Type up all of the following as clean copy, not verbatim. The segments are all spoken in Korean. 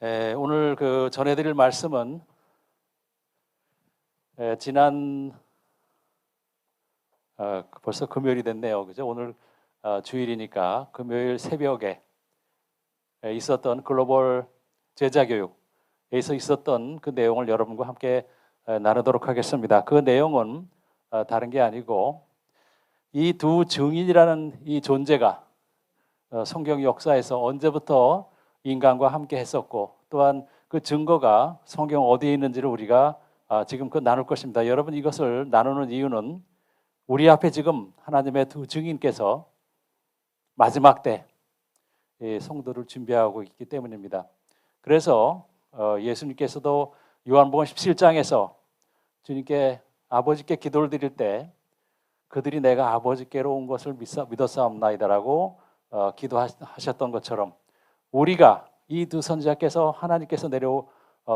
오늘 전해드릴 말씀은 지난 벌써 금요일이 됐네요. 그죠? 오늘 주일이니까 금요일 새벽에 있었던 글로벌 제자교육에서 있었던 그 내용을 여러분과 함께 나누도록 하겠습니다. 그 내용은 다른 게 아니고 이 두 증인이라는 이 존재가 성경 역사에서 언제부터 인간과 함께 했었고 또한 그 증거가 성경 어디에 있는지를 우리가 지금 나눌 것입니다. 여러분, 이것을 나누는 이유는 우리 앞에 지금 하나님의 두 증인께서 마지막 때 성도를 준비하고 있기 때문입니다. 그래서 예수님께서도 요한복음 17장에서 주님께 아버지께 기도를 드릴 때 그들이 내가 아버지께로 온 것을 믿었사옵나이다라고 기도하셨던 것처럼 우리가 이 두 선지자께서 하나님께서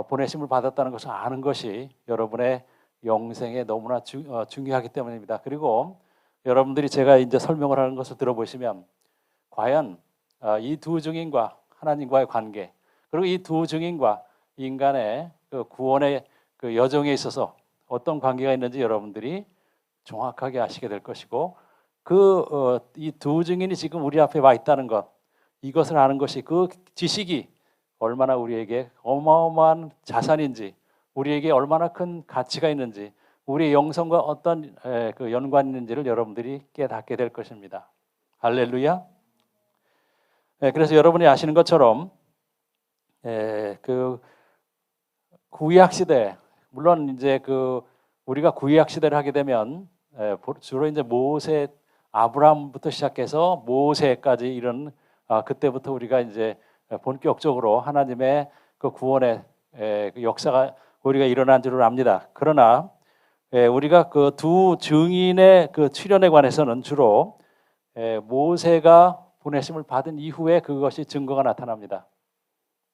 보내심을 받았다는 것을 아는 것이 여러분의 영생에 너무나 중요하기 때문입니다. 그리고 여러분들이 제가 이제 설명을 하는 것을 들어보시면 과연 이 두 증인과 하나님과의 관계, 그리고 이 두 증인과 인간의 구원의 여정에 있어서 어떤 관계가 있는지 여러분들이 정확하게 아시게 될 것이고, 이 두 증인이 지금 우리 앞에 와 있다는 것, 이것을 아는 것이, 그 지식이 얼마나 우리에게 어마어마한 자산인지, 우리에게 얼마나 큰 가치가 있는지, 우리의 영성과 어떤 연관이 있는지를 여러분들이 깨닫게 될 것입니다. 할렐루야. 그래서 여러분이 아시는 것처럼 구약 시대, 물론 이제 우리가 구약 시대를 하게 되면 주로 이제 모세, 아브라함부터 시작해서 모세까지 이런 그때부터 우리가 이제 본격적으로 하나님의 구원의 역사가 우리가 일어난 줄을 압니다. 그러나 우리가 그 두 증인의 출현에 관해서는 주로 모세가 보내심을 받은 이후에 그것이 증거가 나타납니다.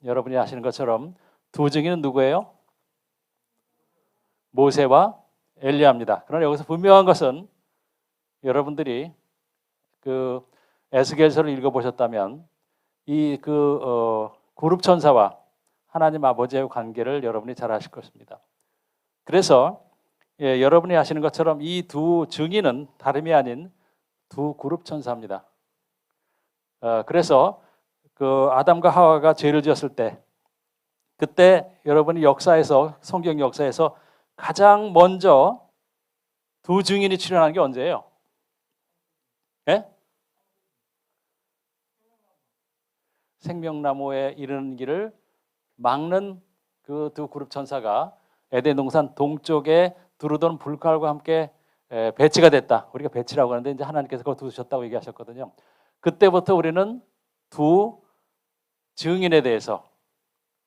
여러분이 아시는 것처럼 두 증인은 누구예요? 모세와 엘리야입니다. 그러나 여기서 분명한 것은 여러분들이 에스겔서를 읽어보셨다면 이 그룹 천사와 하나님 아버지의 관계를 여러분이 잘 아실 것입니다. 그래서 여러분이 아시는 것처럼 이 두 증인은 다름이 아닌 두 그룹 천사입니다. 그래서 아담과 하와가 죄를 지었을 때, 그때 여러분이 성경 역사에서 가장 먼저 두 증인이 출현한 게 언제예요? 예? 생명나무에 이르는 길을 막는 그 두 그룹 천사가 에덴 동산 동쪽에 두루던 불칼과 함께 배치가 됐다. 우리가 배치라고 하는데 이제 하나님께서 그걸 두셨다고 얘기하셨거든요. 그때부터 우리는 두 증인에 대해서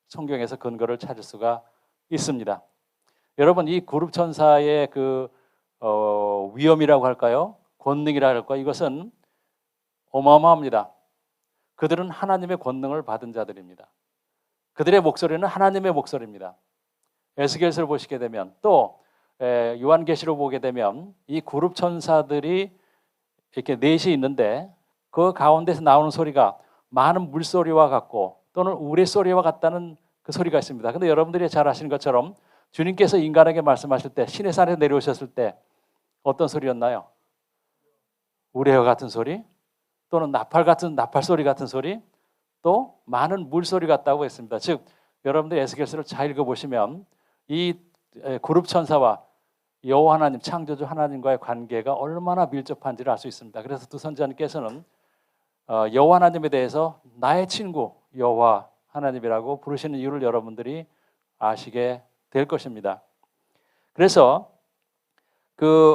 성경에서 근거를 찾을 수가 있습니다. 여러분, 이 그룹 천사의 위엄이라고 할까요? 권능이라고 할까요? 이것은 어마어마합니다. 그들은 하나님의 권능을 받은 자들입니다. 그들의 목소리는 하나님의 목소리입니다. 에스겔서를 보시게 되면, 또 요한계시록 보게 되면 이 그룹 천사들이 이렇게 넷이 있는데 그 가운데서 나오는 소리가 많은 물소리와 같고 또는 우레소리와 같다는 그 소리가 있습니다. 그런데 여러분들이 잘 아시는 것처럼 주님께서 인간에게 말씀하실 때, 시내산에 내려오셨을 때 어떤 소리였나요? 우레와 같은 소리, 또는 나팔 소리 같은 소리, 또 많은 물소리 같다고 했습니다. 즉 여러분들 에스겔서를 잘 읽어보시면 이 그룹 천사와 여호와 하나님, 창조주 하나님과의 관계가 얼마나 밀접한지를 알 수 있습니다. 그래서 두 선지자님께서는 여호와 하나님에 대해서 나의 친구 여호와 하나님이라고 부르시는 이유를 여러분들이 아시게 될 것입니다. 그래서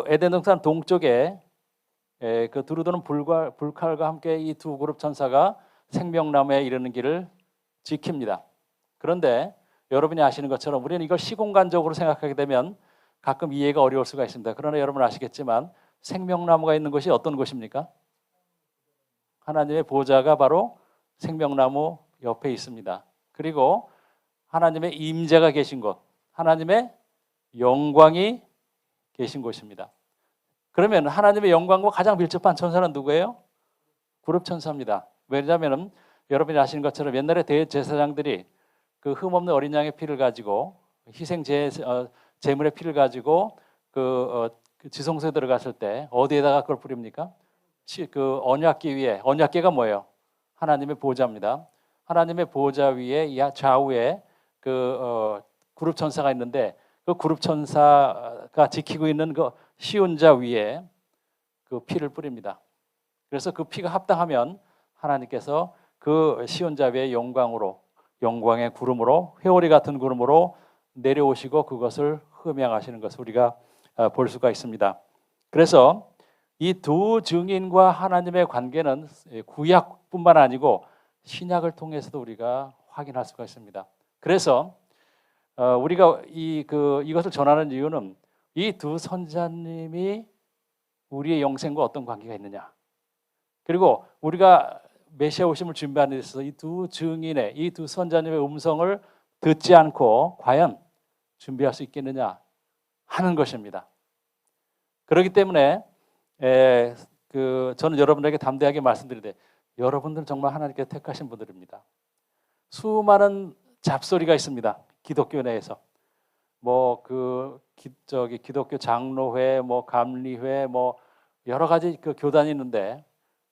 에덴 동산 동쪽에 두루도는 불칼과 함께 이 두 그룹 천사가 생명나무에 이르는 길을 지킵니다. 그런데 여러분이 아시는 것처럼 우리는 이걸 시공간적으로 생각하게 되면 가끔 이해가 어려울 수가 있습니다. 그러나 여러분 아시겠지만 생명나무가 있는 곳이 어떤 곳입니까? 하나님의 보좌가 바로 생명나무 옆에 있습니다. 그리고 하나님의 임재가 계신 곳, 하나님의 영광이 계신 곳입니다. 그러면 하나님의 영광과 가장 밀접한 천사는 누구예요? 그룹 천사입니다. 왜냐하면 여러분이 아시는 것처럼 옛날에 대제사장들이 그 흠없는 어린 양의 피를 가지고 희생 제물의 피를 가지고 그 지성소에 들어갔을 때 어디에다가 그걸 뿌립니까? 그 언약궤 위에, 언약궤가 뭐예요? 하나님의 보좌입니다. 하나님의 보좌 위에 좌우에 그룹 천사가 있는데 그 그룹 천사가 지키고 있는 그 시온자 위에 그 피를 뿌립니다. 그래서 그 피가 합당하면 하나님께서 그 시온자 위에 영광의 구름으로, 회오리 같은 구름으로 내려오시고 그것을 흠양하시는 것을 우리가 볼 수가 있습니다. 그래서 이 두 증인과 하나님의 관계는 구약뿐만 아니고 신약을 통해서도 우리가 확인할 수가 있습니다. 그래서 우리가 이것을 전하는 이유는 이 두 선지자님이 우리의 영생과 어떤 관계가 있느냐, 그리고 우리가 메시아 오심을 준비하는 데 있어서 이 두 증인의, 이 두 선지자님의 음성을 듣지 않고 과연 준비할 수 있겠느냐 하는 것입니다. 그렇기 때문에 저는 여러분에게 담대하게 말씀드리되 여러분들은 정말 하나님께서 택하신 분들입니다. 수많은 잡소리가 있습니다. 기독교 내에서 기독교 장로회, 감리회, 여러 가지 그 교단이 있는데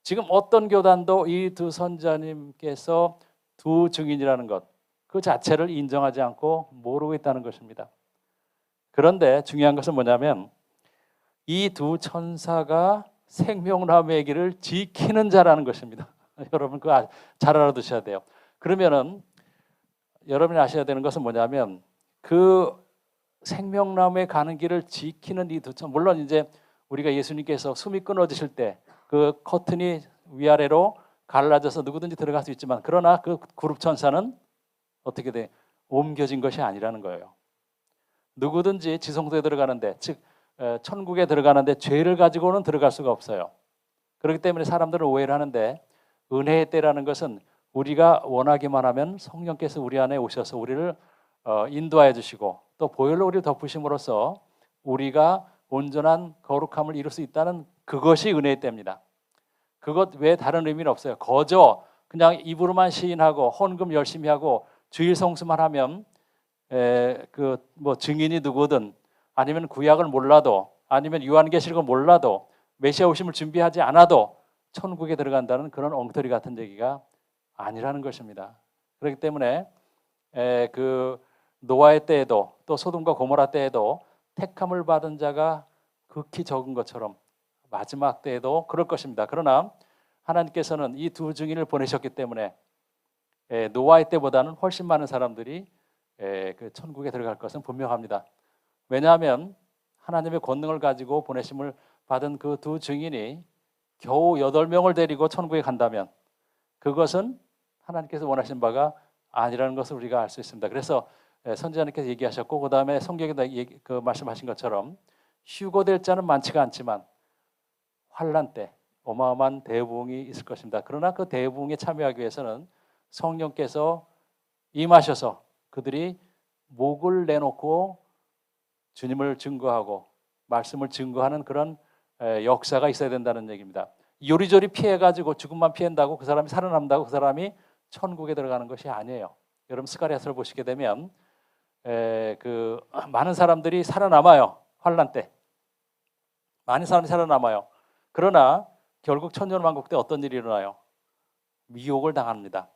지금 어떤 교단도 이 두 선지자님께서 두 증인이라는 것 그 자체를 인정하지 않고 모르고 있다는 것입니다. 그런데 중요한 것은 뭐냐면 이 두 천사가 생명나무의 길을 지키는 자라는 것입니다. 여러분 그거 잘 알아두셔야 돼요. 그러면은 여러분이 아셔야 되는 것은 뭐냐면 그 생명나무에 가는 길을 지키는 이 두 천사, 물론 이제 우리가 예수님께서 숨이 끊어지실 때 그 커튼이 위아래로 갈라져서 누구든지 들어갈 수 있지만 그러나 그 그룹 천사는 어떻게 돼? 옮겨진 것이 아니라는 거예요. 누구든지 지성소에 들어가는데, 즉 천국에 들어가는데 죄를 가지고는 들어갈 수가 없어요. 그렇기 때문에 사람들은 오해를 하는데 은혜의 때라는 것은 우리가 원하기만 하면 성령께서 우리 안에 오셔서 우리를 인도하여 주시고 또 보혈로 우리를 덮으심으로써 우리가 온전한 거룩함을 이룰 수 있다는 그것이 은혜의 때입니다. 그것 외에 다른 의미는 없어요. 거저 그냥 입으로만 시인하고 헌금 열심히 하고 주일 성수만 하면 증인이 누구든 아니면 구약을 몰라도 아니면 요한계시록을 몰라도 메시아 오심을 준비하지 않아도 천국에 들어간다는 그런 엉터리 같은 얘기가 아니라는 것입니다. 그렇기 때문에 노아의 때에도 또 소돔과 고모라 때에도 택함을 받은 자가 극히 적은 것처럼 마지막 때에도 그럴 것입니다. 그러나 하나님께서는 이 두 증인을 보내셨기 때문에 노아의 때보다는 훨씬 많은 사람들이 그 천국에 들어갈 것은 분명합니다. 왜냐하면 하나님의 권능을 가지고 보내심을 받은 그 두 증인이 겨우 8명을 데리고 천국에 간다면 그것은 하나님께서 원하신 바가 아니라는 것을 우리가 알 수 있습니다. 그래서 선지자님께서 얘기하셨고 그 다음에 성경에도 말씀하신 것처럼 휴거될 자는 많지가 않지만 환난 때 어마어마한 대부흥이 있을 것입니다. 그러나 그 대부흥에 참여하기 위해서는 성령께서 임하셔서 그들이 목을 내놓고 주님을 증거하고 말씀을 증거하는 그런 역사가 있어야 된다는 얘기입니다. 요리조리 피해가지고 죽음만 피한다고 그 사람이 살아남다고 그 사람이 천국에 들어가는 것이 아니에요. 여러분 스가랴서를 보시게 되면 많은 사람들이 살아남아요. 환난 때 많은 사람이 살아남아요. 그러나 결국 천년왕국 때 어떤 일이 일어나요? 미혹을 당합니다.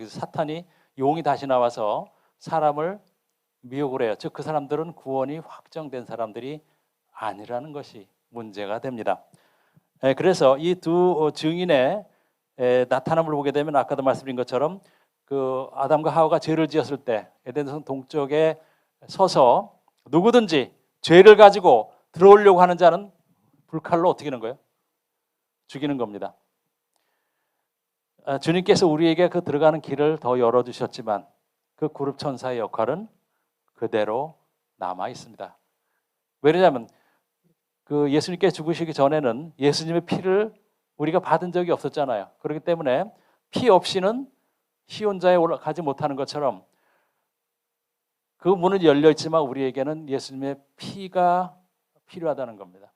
사탄이 용이 다시 나와서 사람을 미혹을 해요. 즉 그 사람들은 구원이 확정된 사람들이 아니라는 것이 문제가 됩니다. 그래서 이 두 증인의 나타남을 보게 되면 아까도 말씀드린 것처럼 그 아담과 하와가 죄를 지었을 때 에덴 동쪽에 서서 누구든지 죄를 가지고 들어오려고 하는 자는 불칼로 어떻게 하는 거예요? 죽이는 겁니다. 주님께서 우리에게 그 들어가는 길을 더 열어주셨지만 그 그룹 천사의 역할은 그대로 남아 있습니다. 왜냐하면 그 예수님께서 죽으시기 전에는 예수님의 피를 우리가 받은 적이 없었잖아요. 그렇기 때문에 피 없이는 시온자에 올라가지 못하는 것처럼 그 문은 열려 있지만 우리에게는 예수님의 피가 필요하다는 겁니다.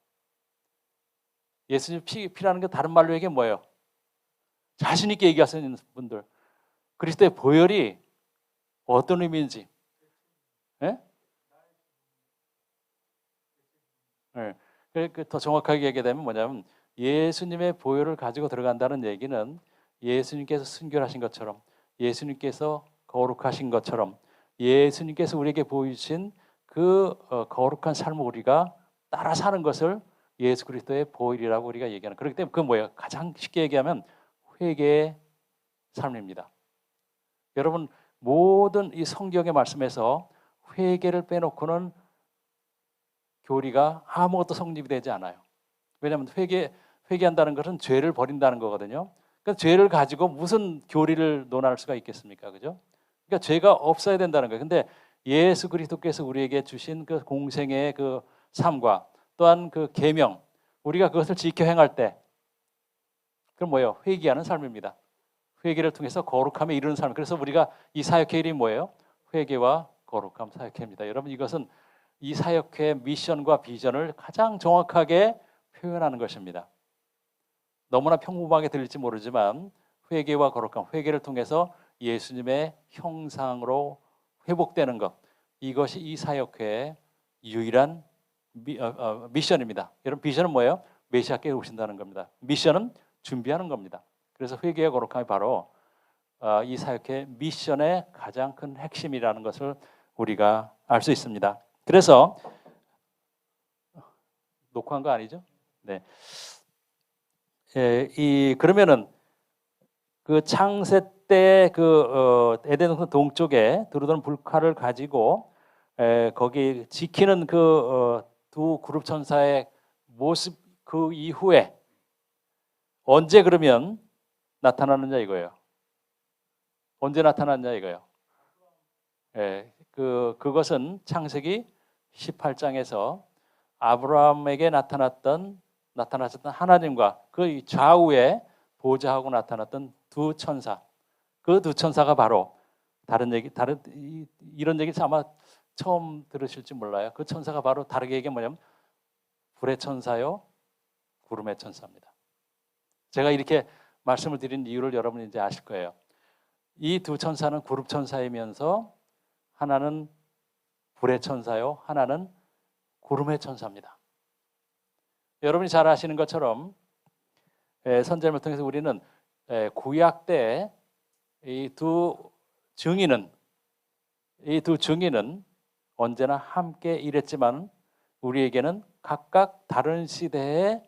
예수님 피라는 게 다른 말로 얘기하면 뭐예요? 자신 있게 얘기하시는 분들, 그리스도의 보혈이 어떤 의미인지. 예? 예. 더 정확하게 얘기하면 뭐냐면 예수님의 보혈을 가지고 들어간다는 얘기는 예수님께서 순결하신 것처럼, 예수님께서 거룩하신 것처럼, 예수님께서 우리에게 보이신 그 거룩한 삶을 우리가 따라 사는 것을 예수 그리스도의 보혈이라고 우리가 얘기하는. 그렇기 때문에 그건 뭐예요? 가장 쉽게 얘기하면 회개의 삶입니다. 여러분, 모든 이 성경의 말씀에서 회개를 빼놓고는 교리가 아무것도 성립이 되지 않아요. 왜냐하면 회개한다는 것은 죄를 버린다는 거거든요. 그러니까 죄를 가지고 무슨 교리를 논할 수가 있겠습니까? 그죠? 그러니까 죄가 없어야 된다는 거예요. 근데 예수 그리스도께서 우리에게 주신 그 공생의 그 삶과 또한 그 계명, 우리가 그것을 지켜 행할 때, 그럼 뭐예요? 회개하는 삶입니다. 회개를 통해서 거룩함에 이르는 삶. 그래서 우리가 이 사역회 이름이 뭐예요? 회개와 거룩함 사역회입니다. 여러분, 이것은 이 사역회 미션과 비전을 가장 정확하게 표현하는 것입니다. 너무나 평범하게 들릴지 모르지만 회개와 거룩함, 회개를 통해서 예수님의 형상으로 회복되는 것, 이것이 이 사역회의 유일한 미션입니다. 여러분, 비전은 뭐예요? 메시아께 오신다는 겁니다. 미션은 준비하는 겁니다. 그래서 회개와 거룩함이 바로 이 사역회 미션의 가장 큰 핵심이라는 것을 우리가 알 수 있습니다. 그래서 녹화한 거 아니죠? 네. 그러면은 그 창세 때 그 에덴 동쪽에 두루다는 불칼을 가지고 거기 지키는 그 두 그룹 천사의 모습, 그 이후에 언제 그러면 나타나느냐 이거예요. 언제 나타났냐 이거예요. 그것은 창세기 18장에서 아브라함에게 나타났던 하나님과 그 좌우에 보좌하고 나타났던 두 천사, 그 두 천사가 바로 이런 얘기 아마 처음 들으실지 몰라요. 그 천사가 바로 다르게 얘기하면 뭐냐면 불의 천사요, 구름의 천사입니다. 제가 이렇게 말씀을 드린 이유를 여러분이 이제 아실 거예요. 이 두 천사는 구름 천사이면서 하나는 불의 천사요, 하나는 구름의 천사입니다. 여러분이 잘 아시는 것처럼 선지자를 통해서 우리는 구약 때 이 두 증인은 언제나 함께 일했지만 우리에게는 각각 다른 시대의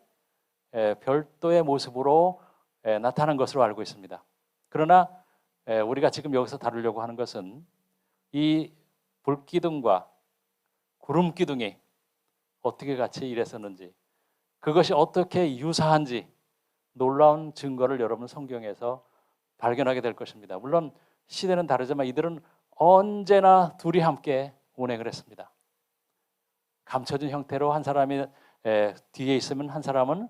별도의 모습으로 나타난 것으로 알고 있습니다. 그러나 우리가 지금 여기서 다루려고 하는 것은 이 불기둥과 구름기둥이 어떻게 같이 일했었는지, 그것이 어떻게 유사한지 놀라운 증거를 여러분 성경에서 발견하게 될 것입니다. 물론 시대는 다르지만 이들은 언제나 둘이 함께 운행을 했습니다. 감춰진 형태로 한 사람이 뒤에 있으면 한 사람은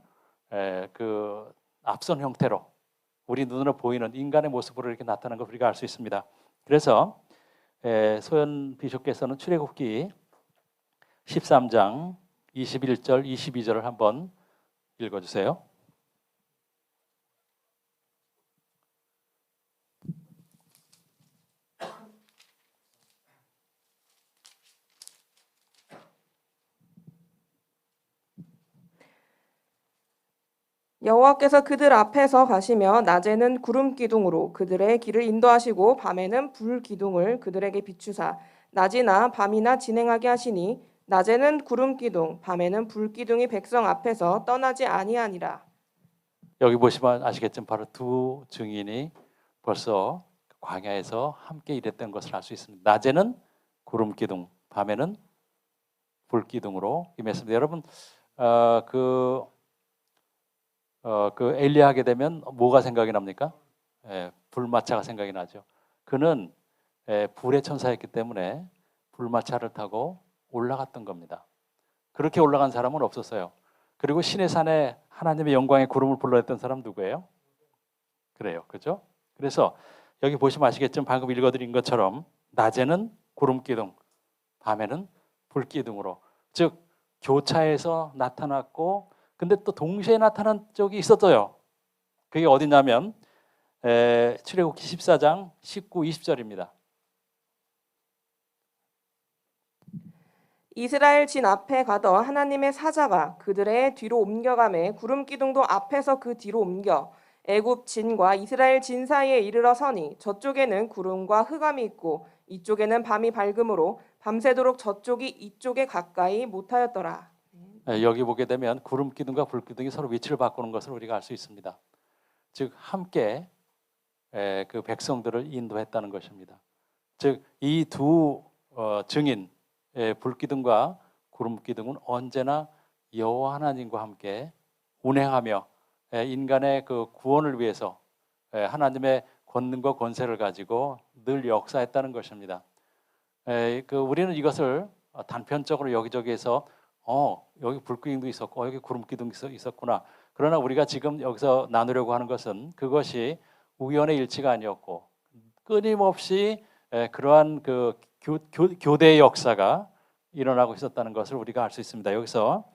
그 앞선 형태로 우리 눈으로 보이는 인간의 모습으로 이렇게 나타나는 걸 우리가 알 수 있습니다. 그래서 소연 비숍께서는 출애굽기 13장 21절, 22절을 한번 읽어주세요. 여호와께서 그들 앞에서 가시며 낮에는 구름 기둥으로 그들의 길을 인도하시고 밤에는 불 기둥을 그들에게 비추사 낮이나 밤이나 진행하게 하시니 낮에는 구름 기둥 밤에는 불 기둥이 백성 앞에서 떠나지 아니하니라. 여기 보시면 아시겠지만 바로 두 증인이 벌써 광야에서 함께 일했던 것을 알 수 있습니다. 낮에는 구름 기둥, 밤에는 불 기둥으로 임했습니다. 여러분, 그 엘리야 하게 되면 뭐가 생각이 납니까? 불마차가 생각이 나죠. 그는 불의 천사였기 때문에 불마차를 타고 올라갔던 겁니다. 그렇게 올라간 사람은 없었어요. 그리고 신의 산에 하나님의 영광의 구름을 불러냈던 사람 누구예요? 그래요, 그죠? 그래서 여기 보시면 아시겠지만 방금 읽어드린 것처럼 낮에는 구름 기둥, 밤에는 불 기둥으로, 즉 교차해서 나타났고, 근데 또 동시에 나타난 적이 있었어요. 그게 어디냐면 출애굽기 14장 19, 20절입니다. 이스라엘 진 앞에 가던 하나님의 사자가 그들의 뒤로 옮겨가매 구름 기둥도 앞에서 그 뒤로 옮겨 애굽 진과 이스라엘 진 사이에 이르러 서니 저쪽에는 구름과 흑암이 있고 이쪽에는 밤이 밝음으로 밤새도록 저쪽이 이쪽에 가까이 못하였더라. 여기 보게 되면 구름 기둥과 불 기둥이 서로 위치를 바꾸는 것을 우리가 알 수 있습니다. 즉 함께 그 백성들을 인도했다는 것입니다. 즉 이 두 증인 불 기둥과 구름 기둥은 언제나 여호와 하나님과 함께 운행하며 인간의 그 구원을 위해서 하나님의 권능과 권세를 가지고 늘 역사했다는 것입니다. 우리는 이것을 단편적으로 여기저기에서 여기 불기둥도 있었고 여기 구름기둥도 있었구나. 그러나 우리가 지금 여기서 나누려고 하는 것은 그것이 우연의 일치가 아니었고 끊임없이 그러한 그 교대의 역사가 일어나고 있었다는 것을 우리가 알 수 있습니다. 여기서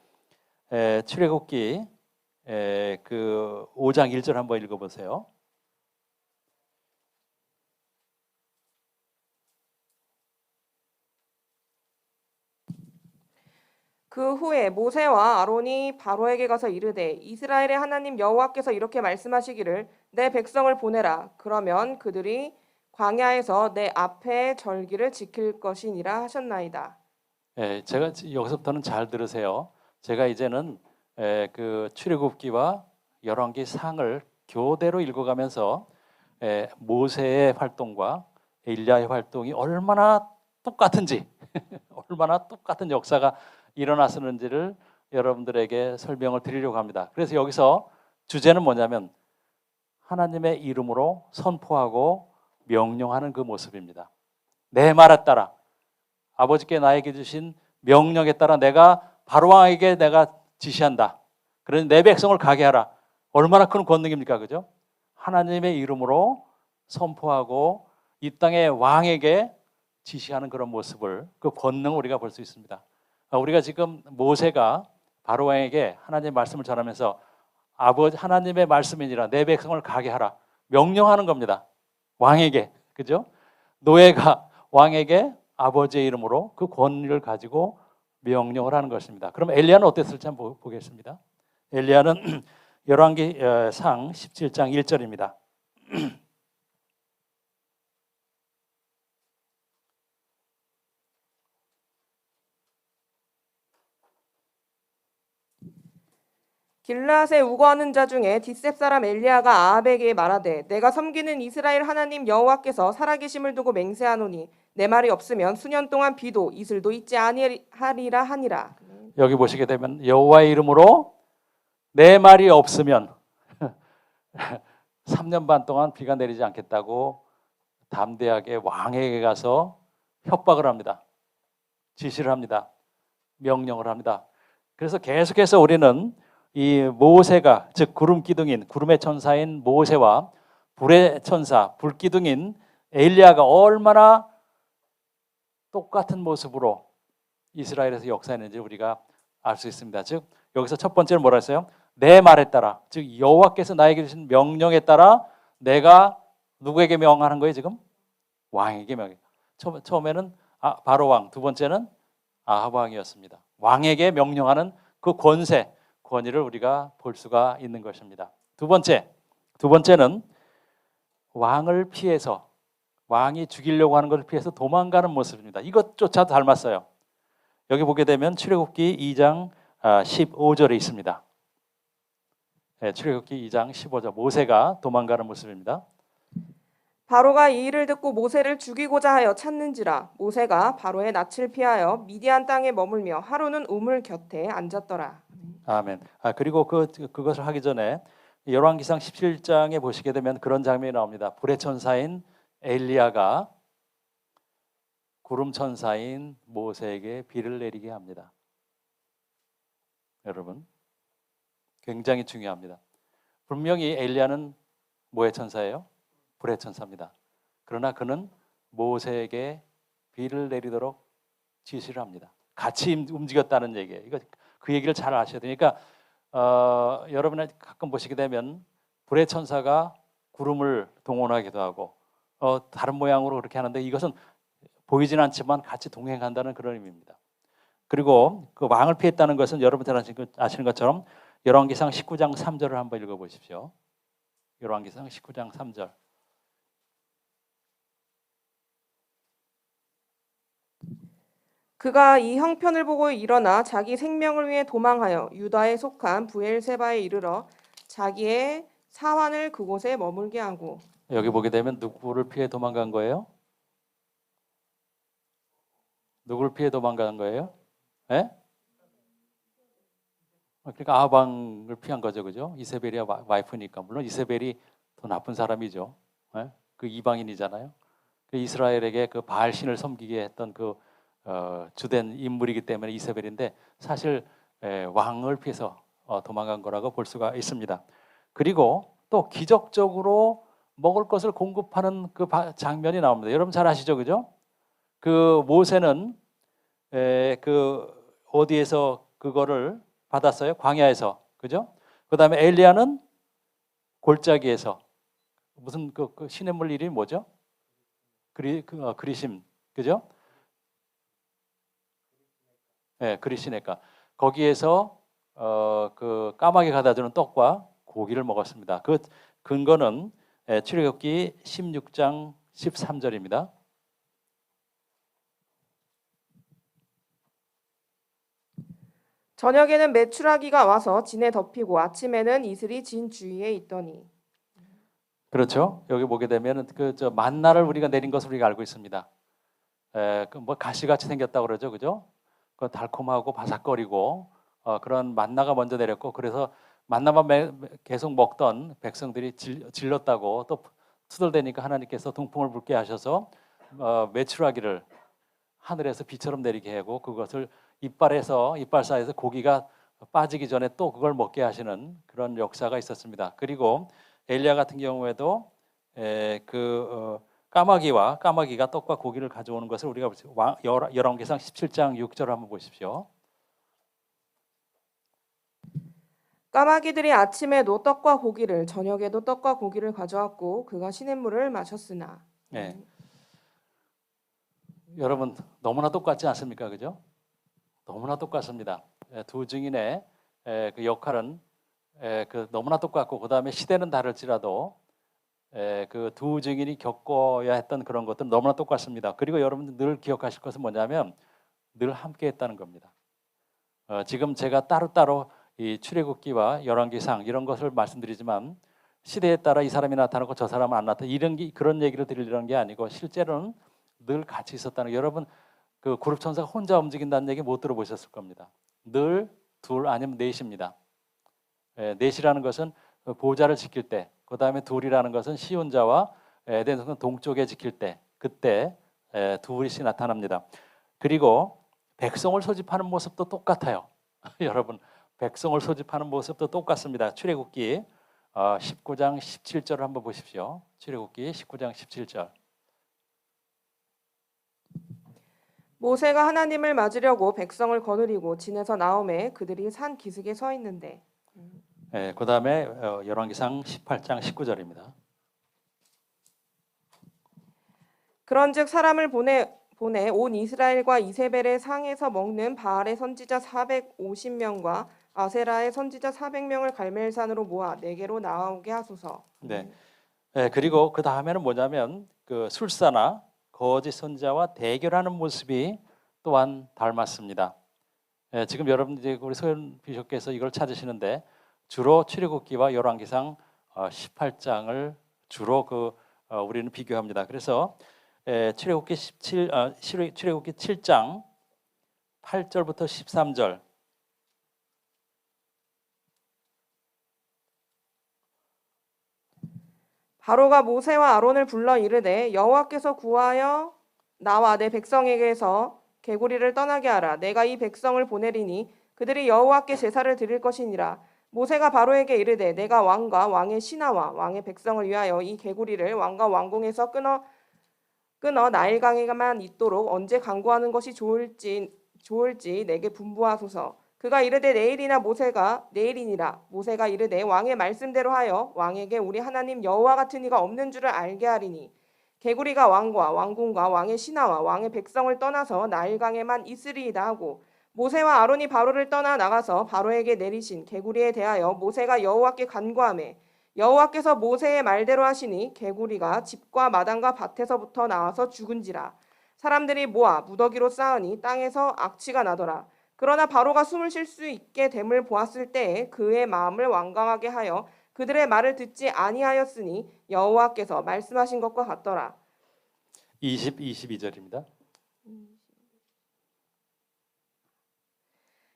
출애굽기 그 5장 1절 한번 읽어보세요. 그 후에 모세와 아론이 바로에게 가서 이르되 이스라엘의 하나님 여호와께서 이렇게 말씀하시기를 내 백성을 보내라. 그러면 그들이 광야에서 내 앞에 절기를 지킬 것이니라 하셨나이다. 제가 여기서부터는 잘 들으세요. 제가 이제는 그 출애굽기와 열왕기 상을 교대로 읽어가면서 모세의 활동과 엘리야의 활동이 얼마나 똑같은지 얼마나 똑같은 역사가 일어났었는지를 여러분들에게 설명을 드리려고 합니다. 그래서 여기서 주제는 뭐냐면 하나님의 이름으로 선포하고 명령하는 그 모습입니다. 내 말에 따라 아버지께 나에게 주신 명령에 따라 내가 바로왕에게 내가 지시한다. 그래서 내 백성을 가게 하라. 얼마나 큰 권능입니까? 그죠? 하나님의 이름으로 선포하고 이 땅의 왕에게 지시하는 그런 모습을 그 권능을 우리가 볼 수 있습니다. 우리가 지금 모세가 바로왕에게 하나님의 말씀을 전하면서 아버지 하나님의 말씀이니라 내 백성을 가게 하라 명령하는 겁니다. 왕에게. 그죠? 노예가 왕에게 아버지의 이름으로 그 권위를 가지고 명령을 하는 것입니다. 그럼 엘리야는 어땠을지 한번 보겠습니다. 엘리야는 열왕기 상 17장 1절입니다. 길르앗에 우거하는 자 중에 뒷셉 사람 엘리야가 아합에게 말하되 내가 섬기는 이스라엘 하나님 여호와께서 살아계심을 두고 맹세하노니 내 말이 없으면 수년 동안 비도 이슬도 있지 아니하리라 하니라. 여기 보시게 되면 여호와의 이름으로 내 말이 없으면 3년 반 동안 비가 내리지 않겠다고 담대하게 왕에게 가서 협박을 합니다. 지시를 합니다. 명령을 합니다. 그래서 계속해서 우리는 이 모세가 즉 구름 기둥인 구름의 천사인 모세와 불의 천사 불 기둥인 엘리야가 얼마나 똑같은 모습으로 이스라엘에서 역사했는지 우리가 알 수 있습니다. 즉 여기서 첫 번째는 뭐라 했어요? 내 말에 따라 즉 여호와께서 나에게 주신 명령에 따라 내가 누구에게 명하는 거예요 지금? 왕에게 명해. 처음에는 바로 왕, 두 번째는 아합 왕이었습니다. 왕에게 명령하는 그 권위를 우리가 볼 수가 있는 것입니다. 두 번째는 왕을 피해서 왕이 죽이려고 하는 것을 피해서 도망가는 모습입니다. 이것조차도 닮았어요. 여기 보게 되면 출애굽기 2장 15절에 있습니다. 출애굽기 2장 15절 모세가 도망가는 모습입니다. 바로가 이 일을 듣고 모세를 죽이고자 하여 찾는지라 모세가 바로의 낯을 피하여 미디안 땅에 머물며 하루는 우물 곁에 앉았더라. 아멘. 그리고 그것을 하기 전에 열왕기상 17장에 보시게 되면 그런 장면이 나옵니다. 불의 천사인 엘리야가 구름 천사인 모세에게 비를 내리게 합니다. 여러분, 굉장히 중요합니다. 분명히 엘리야는 뭐의 천사예요? 불의 천사입니다. 그러나 그는 모세에게 비를 내리도록 지시를 합니다. 같이 움직였다는 얘기예요. 이거 그 얘기를 잘 아셔야 되니까 여러분이 가끔 보시게 되면 불의 천사가 구름을 동원하기도 하고 다른 모양으로 그렇게 하는데 이것은 보이진 않지만 같이 동행한다는 그런 의미입니다. 그리고 그 왕을 피했다는 것은 여러분 잘 아시는 것처럼 열왕기상 19장 3절을 한번 읽어보십시오. 열왕기상 19장 3절. 그가 이 형편을 보고 일어나 자기 생명을 위해 도망하여 유다에 속한 부엘세바에 이르러 자기의 사환을 그곳에 머물게 하고. 여기 보게 되면 누구를 피해 도망간 거예요? 누구를 피해 도망간 거예요? 예? 그러니까 아방을 피한 거죠, 그죠? 이세벨이 와이프니까. 물론 이세벨이 더 나쁜 사람이죠. 예? 그 이방인이잖아요. 그 이스라엘에게 그 바알 신을 섬기게 했던 그 주된 인물이기 때문에 이세벨인데 사실 왕을 피해서 도망간 거라고 볼 수가 있습니다. 그리고 또 기적적으로 먹을 것을 공급하는 그 장면이 나옵니다. 여러분 잘 아시죠, 그죠? 그 모세는 그 어디에서 그거를 받았어요? 광야에서, 그죠? 그 다음에 엘리야는 골짜기에서 무슨 그 시냇물 이름이 뭐죠? 그리심, 그죠? 네, 그리시네가 거기에서 그 까마귀 가다주는 떡과 고기를 먹었습니다. 그 근거는 출애굽기 16장 13절입니다. 저녁에는 메추라기가 와서 진에 덮이고 아침에는 이슬이 진 주위에 있더니. 그렇죠. 여기 보게 되면 그 만나를 우리가 내린 것을 우리가 알고 있습니다. 그 뭐 가시같이 생겼다고 그러죠, 그죠? 그 달콤하고 바삭거리고 그런 만나가 먼저 내렸고 그래서 만나만 계속 먹던 백성들이 질렀다고 또 투덜대니까 하나님께서 동풍을 불게 하셔서 메추라기를 하늘에서 비처럼 내리게 하고 그것을 이빨 사이에서 고기가 빠지기 전에 또 그걸 먹게 하시는 그런 역사가 있었습니다. 그리고 엘리야 같은 경우에도 까마귀가 떡과 고기를 가져오는 것을 우리가 열왕기상 17장 6절 한번 보십시오. 까마귀들이 아침에도 떡과 고기를 저녁에도 떡과 고기를 가져왔고 그가 시냇물을 마셨으나. 네. 여러분 너무나 똑같지 않습니까, 그죠? 너무나 똑같습니다. 두 증인의 그 역할은 그 너무나 똑같고 그 다음에 시대는 다를지라도 그 두 증인이 겪어야 했던 그런 것들은 너무나 똑같습니다. 그리고 여러분들 늘 기억하실 것은 뭐냐면 늘 함께했다는 겁니다. 지금 제가 따로따로 이 출애굽기와 열왕기상 이런 것을 말씀드리지만 시대에 따라 이 사람이 나타나고 저 사람은 안 나타나 그런 얘기를 드리려는 게 아니고 실제로는 늘 같이 있었다는 거. 여러분 그 그룹 천사가 혼자 움직인다는 얘기 못 들어보셨을 겁니다. 늘 둘 아니면 넷입니다. 넷이라는 것은 보좌를 지킬 때, 그 다음에 둘이라는 것은 시온자와 에덴 성전 동쪽에 지킬 때, 그때 둘이씩 나타납니다. 그리고 백성을 소집하는 모습도 똑같아요. 여러분 백성을 소집하는 모습도 똑같습니다. 출애굽기 19장 17절을 한번 보십시오. 출애굽기 19장 17절. 모세가 하나님을 맞으려고 백성을 거느리고 진에서 나오매 그들이 산 기슭에 서 있는데. 그 다음에 열왕기상 18장 19절입니다. 그런즉 사람을 보내 온 이스라엘과 이세벨의 상에서 먹는 바알의 선지자 450명과 아세라의 선지자 400명을 갈멜산으로 모아 내게로 나오게 하소서. 네. 그리고 그 다음에는 뭐냐면 그 술사나 거짓 선지자와 대결하는 모습이 또한 닮았습니다. 지금 여러분들이 우리 소연 비숍께서 이걸 찾으시는데 주로 출애굽기와 열왕기상 18장을 주로 우리는 비교합니다. 그래서 출애굽기 7장 8절부터 13절. 바로가 모세와 아론을 불러 이르되 여호와께서 구하여 나와 내 백성에게서 개구리를 떠나게 하라. 내가 이 백성을 보내리니 그들이 여호와께 제사를 드릴 것이니라. 모세가 바로에게 이르되 내가 왕과 왕의 신하와 왕의 백성을 위하여 이 개구리를 왕과 왕궁에서 끊어 나일강에만 있도록 언제 강구하는 것이 좋을지 내게 분부하소서. 그가 이르되 내일이니라. 모세가 이르되 왕의 말씀대로 하여 왕에게 우리 하나님 여호와 같은 이가 없는 줄을 알게 하리니 개구리가 왕과 왕궁과 왕의 신하와 왕의 백성을 떠나서 나일강에만 있으리이다 하고 모세와 아론이 바로를 떠나 나가서 바로에게 내리신 개구리에 대하여 모세가 여호와께 간구하매 여호와께서 모세의 말대로 하시니 개구리가 집과 마당과 밭에서부터 나와서 죽은지라. 사람들이 모아 무더기로 쌓으니 땅에서 악취가 나더라. 그러나 바로가 숨을 쉴 수 있게 됨을 보았을 때에 그의 마음을 완강하게 하여 그들의 말을 듣지 아니하였으니 여호와께서 말씀하신 것과 같더라. 22절입니다.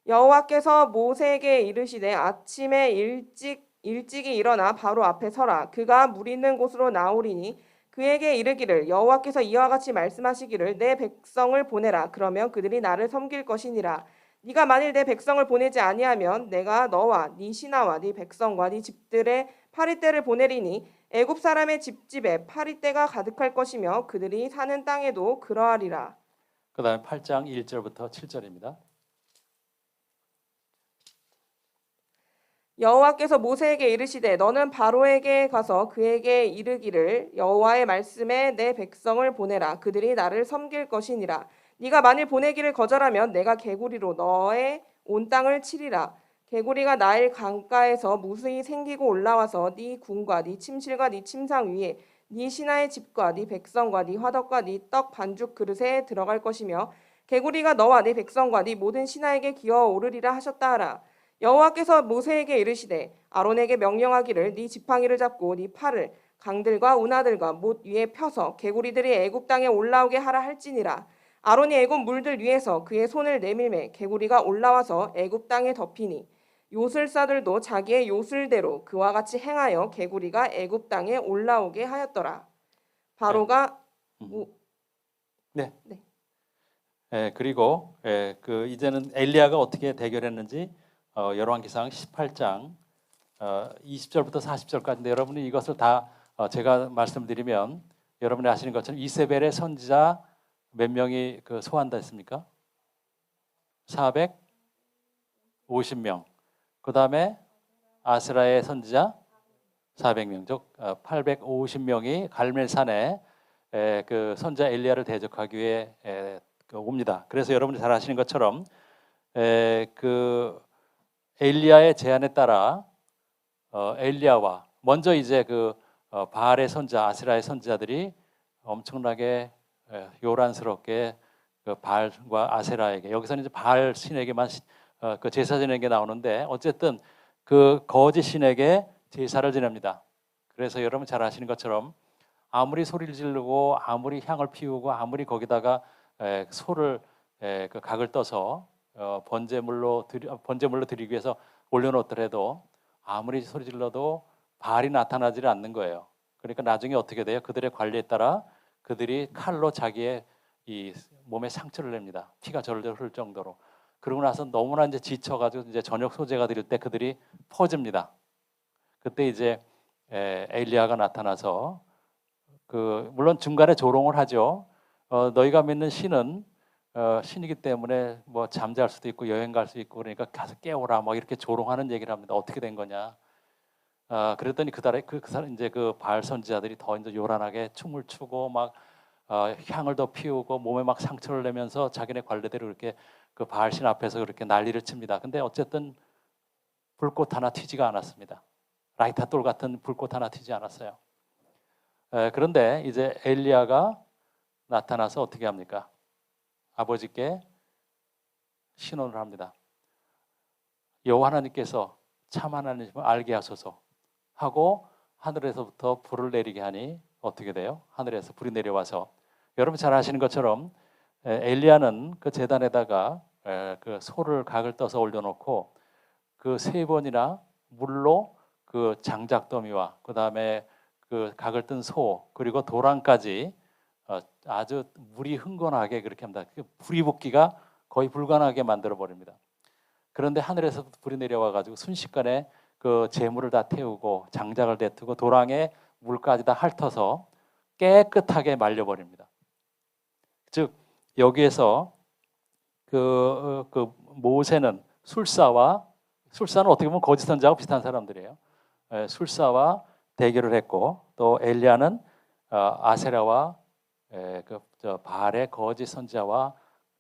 여호와께서 모세에게 이르시되 아침에 일찍이 일어나 바로 앞에 서라. 그가 물 있는 곳으로 나오리니 그에게 이르기를 여호와께서 이와 같이 말씀하시기를 내 백성을 보내라. 그러면 그들이 나를 섬길 것이니라. 네가 만일 내 백성을 보내지 아니하면 내가 너와 네 신하와 네 백성과 네 집들의 파리떼를 보내리니 애굽 사람의 집집에 파리떼가 가득할 것이며 그들이 사는 땅에도 그러하리라. 그다음에 8장 1절부터 7절입니다. 여호와께서 모세에게 이르시되 너는 바로에게 가서 그에게 이르기를 여호와의 말씀에 내 백성을 보내라. 그들이 나를 섬길 것이니라. 네가 만일 보내기를 거절하면 내가 개구리로 너의 온 땅을 치리라. 개구리가 나일 강가에서 무수히 생기고 올라와서 네 궁과 네 침실과 네 침상 위에 네 신하의 집과 네 백성과 네 화덕과 네 떡 반죽 그릇에 들어갈 것이며 개구리가 너와 네 백성과 네 모든 신하에게 기어 오르리라 하셨다 하라. 여호와께서 모세에게 이르시되 아론에게 명령하기를 네 지팡이를 잡고 네 팔을 강들과 운하들과 못 위에 펴서 개구리들이 애굽 땅에 올라오게 하라 할지니라. 아론이 애굽 물들 위에서 그의 손을 내밀매 개구리가 올라와서 애굽 땅에 덮이니 요술사들도 자기의 요술대로 그와 같이 행하여 개구리가 애굽 땅에 올라오게 하였더라. 바로가 네. 네. 그리고 그 이제는 엘리야가 어떻게 대결했는지 열왕기상 18장 20절부터 40절까지인데 여러분이 이것을 다 제가 말씀드리면 여러분이 아시는 것처럼 이세벨의 선지자 몇 명이 그 소환다 했습니까? 450명. 그 다음에 아스라의 선지자 400명, 즉 850명이 갈멜산에 그 선지자 엘리야를 대적하기 위해 옵니다. 그래서 여러분이 잘 아시는 것처럼 그 엘리야의 제안에 따라 엘리야와 먼저 이제 그 바알의 선지자, 아스라의 선지자들이 엄청나게 요란스럽게 그 바알과 아세라에게 여기서는 이제 바알 신에게만 그 제사 지내는 게 나오는데 어쨌든 그 거짓 신에게 제사를 지냅니다. 그래서 여러분 잘 아시는 것처럼 아무리 소리를 지르고 아무리 향을 피우고 아무리 거기다가 소를 그 각을 떠서 번제물로 드리기 위해서 올려놓더라도 아무리 소리 질러도 바알이 나타나지 않는 거예요. 그러니까 나중에 어떻게 돼요? 그들의 관리에 따라 그들이 칼로 자기의 이 몸에 상처를 냅니다. 피가 절절 흐를 정도로. 그러고 나서 너무나 이제 지쳐가지고 이제 저녁 소재가 드릴 때 그들이 퍼집니다. 그때 이제 엘리야가 나타나서 그 물론 중간에 조롱을 하죠. 너희가 믿는 신은 신이기 때문에 뭐 잠잘 수도 있고 여행 갈 수 있고 그러니까 가서 깨워라 막 이렇게 조롱하는 얘기를 합니다. 어떻게 된 거냐? 그랬더니 그달에 그 사람 이제 그 바알 선지자들이 더 이제 요란하게 춤을 추고 막 향을 더 피우고 몸에 막 상처를 내면서 자기네 관례대로 이렇게 그 바알 신 앞에서 그렇게 난리를 칩니다. 근데 어쨌든 불꽃 하나 튀지가 않았습니다. 라이터돌 같은 불꽃 하나 튀지 않았어요. 그런데 이제 엘리야가 나타나서 어떻게 합니까? 아버지께 신원을 합니다. 여호와 하나님께서 참 하나님을 알게 하소서 하고 하늘에서부터 불을 내리게 하니 어떻게 돼요? 하늘에서 불이 내려와서 여러분 잘 아시는 것처럼 엘리야는 그 제단에다가 그 소를 각을 떠서 올려놓고 그 3번이나 물로 그 장작더미와 그 다음에 그 각을 뜬 소 그리고 도랑까지 아주 물이 흥건하게 그렇게 합니다. 불이 붙기가 거의 불가능하게 만들어 버립니다. 그런데 하늘에서부터 불이 내려와 가지고 순식간에 그 재물을 다 태우고 장작을 데투고 도랑에 물까지 다 핥아서 깨끗하게 말려 버립니다. 즉 여기에서 그 모세는 술사는 어떻게 보면 거짓 선지자하고 비슷한 사람들이에요. 술사와 대결을 했고 또 엘리야는 아세라와 바알의 거짓 선지자와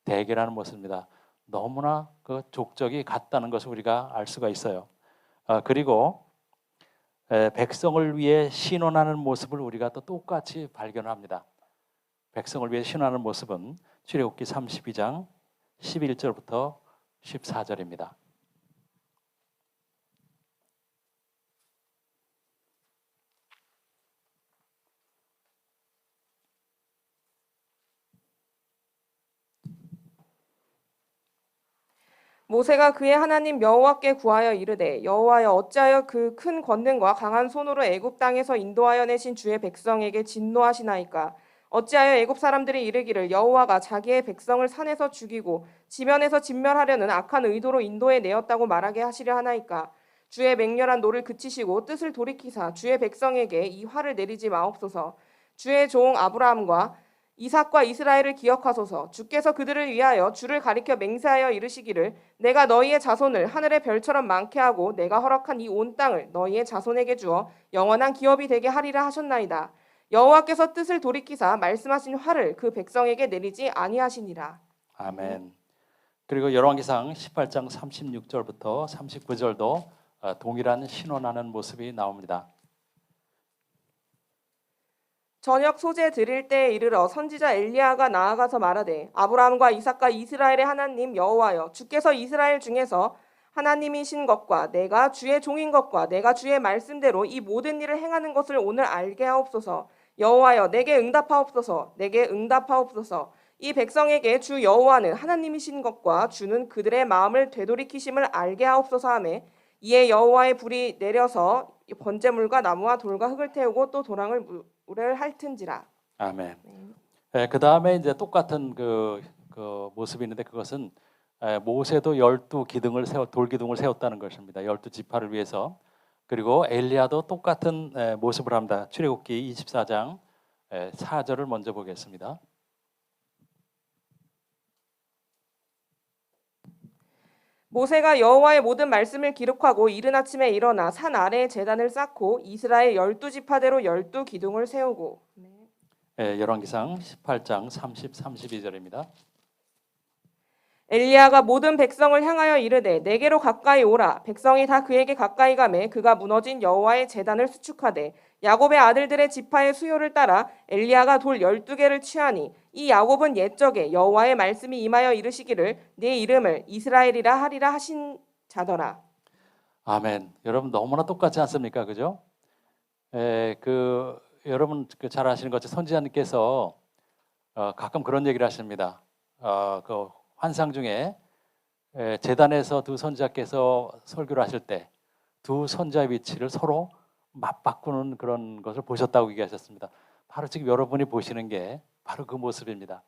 대결하는 모습입니다. 너무나 그 족적이 같다는 것을 우리가 알 수가 있어요. 그리고 백성을 위해 신원하는 모습을 우리가 또 똑같이 발견합니다. 백성을 위해 신원하는 모습은 출애굽기 32장 11절부터 14절입니다. 모세가 그의 하나님 여호와께 구하여 이르되 여호와여 어찌하여 그 큰 권능과 강한 손으로 애굽 땅에서 인도하여 내신 주의 백성에게 진노하시나이까 어찌하여 애굽 사람들이 이르기를 여호와가 자기의 백성을 산에서 죽이고 지면에서 진멸하려는 악한 의도로 인도해 내었다고 말하게 하시려 하나이까 주의 맹렬한 노를 그치시고 뜻을 돌이키사 주의 백성에게 이 화를 내리지 마옵소서 주의 종 아브라함과 이삭과 이스라엘을 기억하소서 주께서 그들을 위하여 주를 가리켜 맹세하여 이르시기를 내가 너희의 자손을 하늘의 별처럼 많게 하고 내가 허락한 이 온 땅을 너희의 자손에게 주어 영원한 기업이 되게 하리라 하셨나이다. 여호와께서 뜻을 돌이키사 말씀하신 화를 그 백성에게 내리지 아니하시니라. 아멘. 그리고 열왕기상 18장 36절부터 39절도 동일한 신원하는 모습이 나옵니다. 저녁 소재 드릴 때에 이르러 선지자 엘리야가 나아가서 말하되 아브라함과 이삭과 이스라엘의 하나님 여호와여 주께서 이스라엘 중에서 하나님이신 것과 내가 주의 종인 것과 내가 주의 말씀대로 이 모든 일을 행하는 것을 오늘 알게 하옵소서. 여호와여 내게 응답하옵소서. 내게 응답하옵소서. 이 백성에게 주 여호와는 하나님이신 것과 주는 그들의 마음을 되돌이키심을 알게 하옵소서 하매 이에 여호와의 불이 내려서 번제물과 나무와 돌과 흙을 태우고 또 도랑을 물을 핥은지라. 아멘. 그 다음에 이제 똑같은 그 모습이 있는데 그것은 모세도 12기둥을 돌기둥을 세웠다는 것입니다. 12지파를 위해서. 그리고 엘리야도 똑같은 모습을 합니다. 출애굽기 24장 4절을 먼저 보겠습니다. 모세가 여호와의 모든 말씀을 기록하고 이른 아침에 일어나 산 아래에 제단을 쌓고 이스라엘 12지파대로 12기둥을 세우고. 열왕기상 18장 30, 32절입니다. 엘리야가 모든 백성을 향하여 이르되 내게로 가까이 오라. 백성이 다 그에게 가까이 가매 그가 무너진 여호와의 제단을 수축하되 야곱의 아들들의 지파의 수요를 따라 엘리야가 돌 12개를 취하니 이 야곱은 옛적에 여호와의 말씀이 임하여 이르시기를 네 이름을 이스라엘이라 하리라 하신 자더라. 아멘. 여러분 너무나 똑같지 않습니까? 그죠? 여러분 잘 아시는 것처럼 선지자님께서 가끔 그런 얘기를 하십니다. 그 환상 중에 제단에서 두 선지자께서 설교를 하실 때 두 선지자의 위치를 서로 맞바꾸는 그런 것을 보셨다고 얘기하셨습니다. 바로 지금 여러분이 보시는 게 바로 그 모습입니다.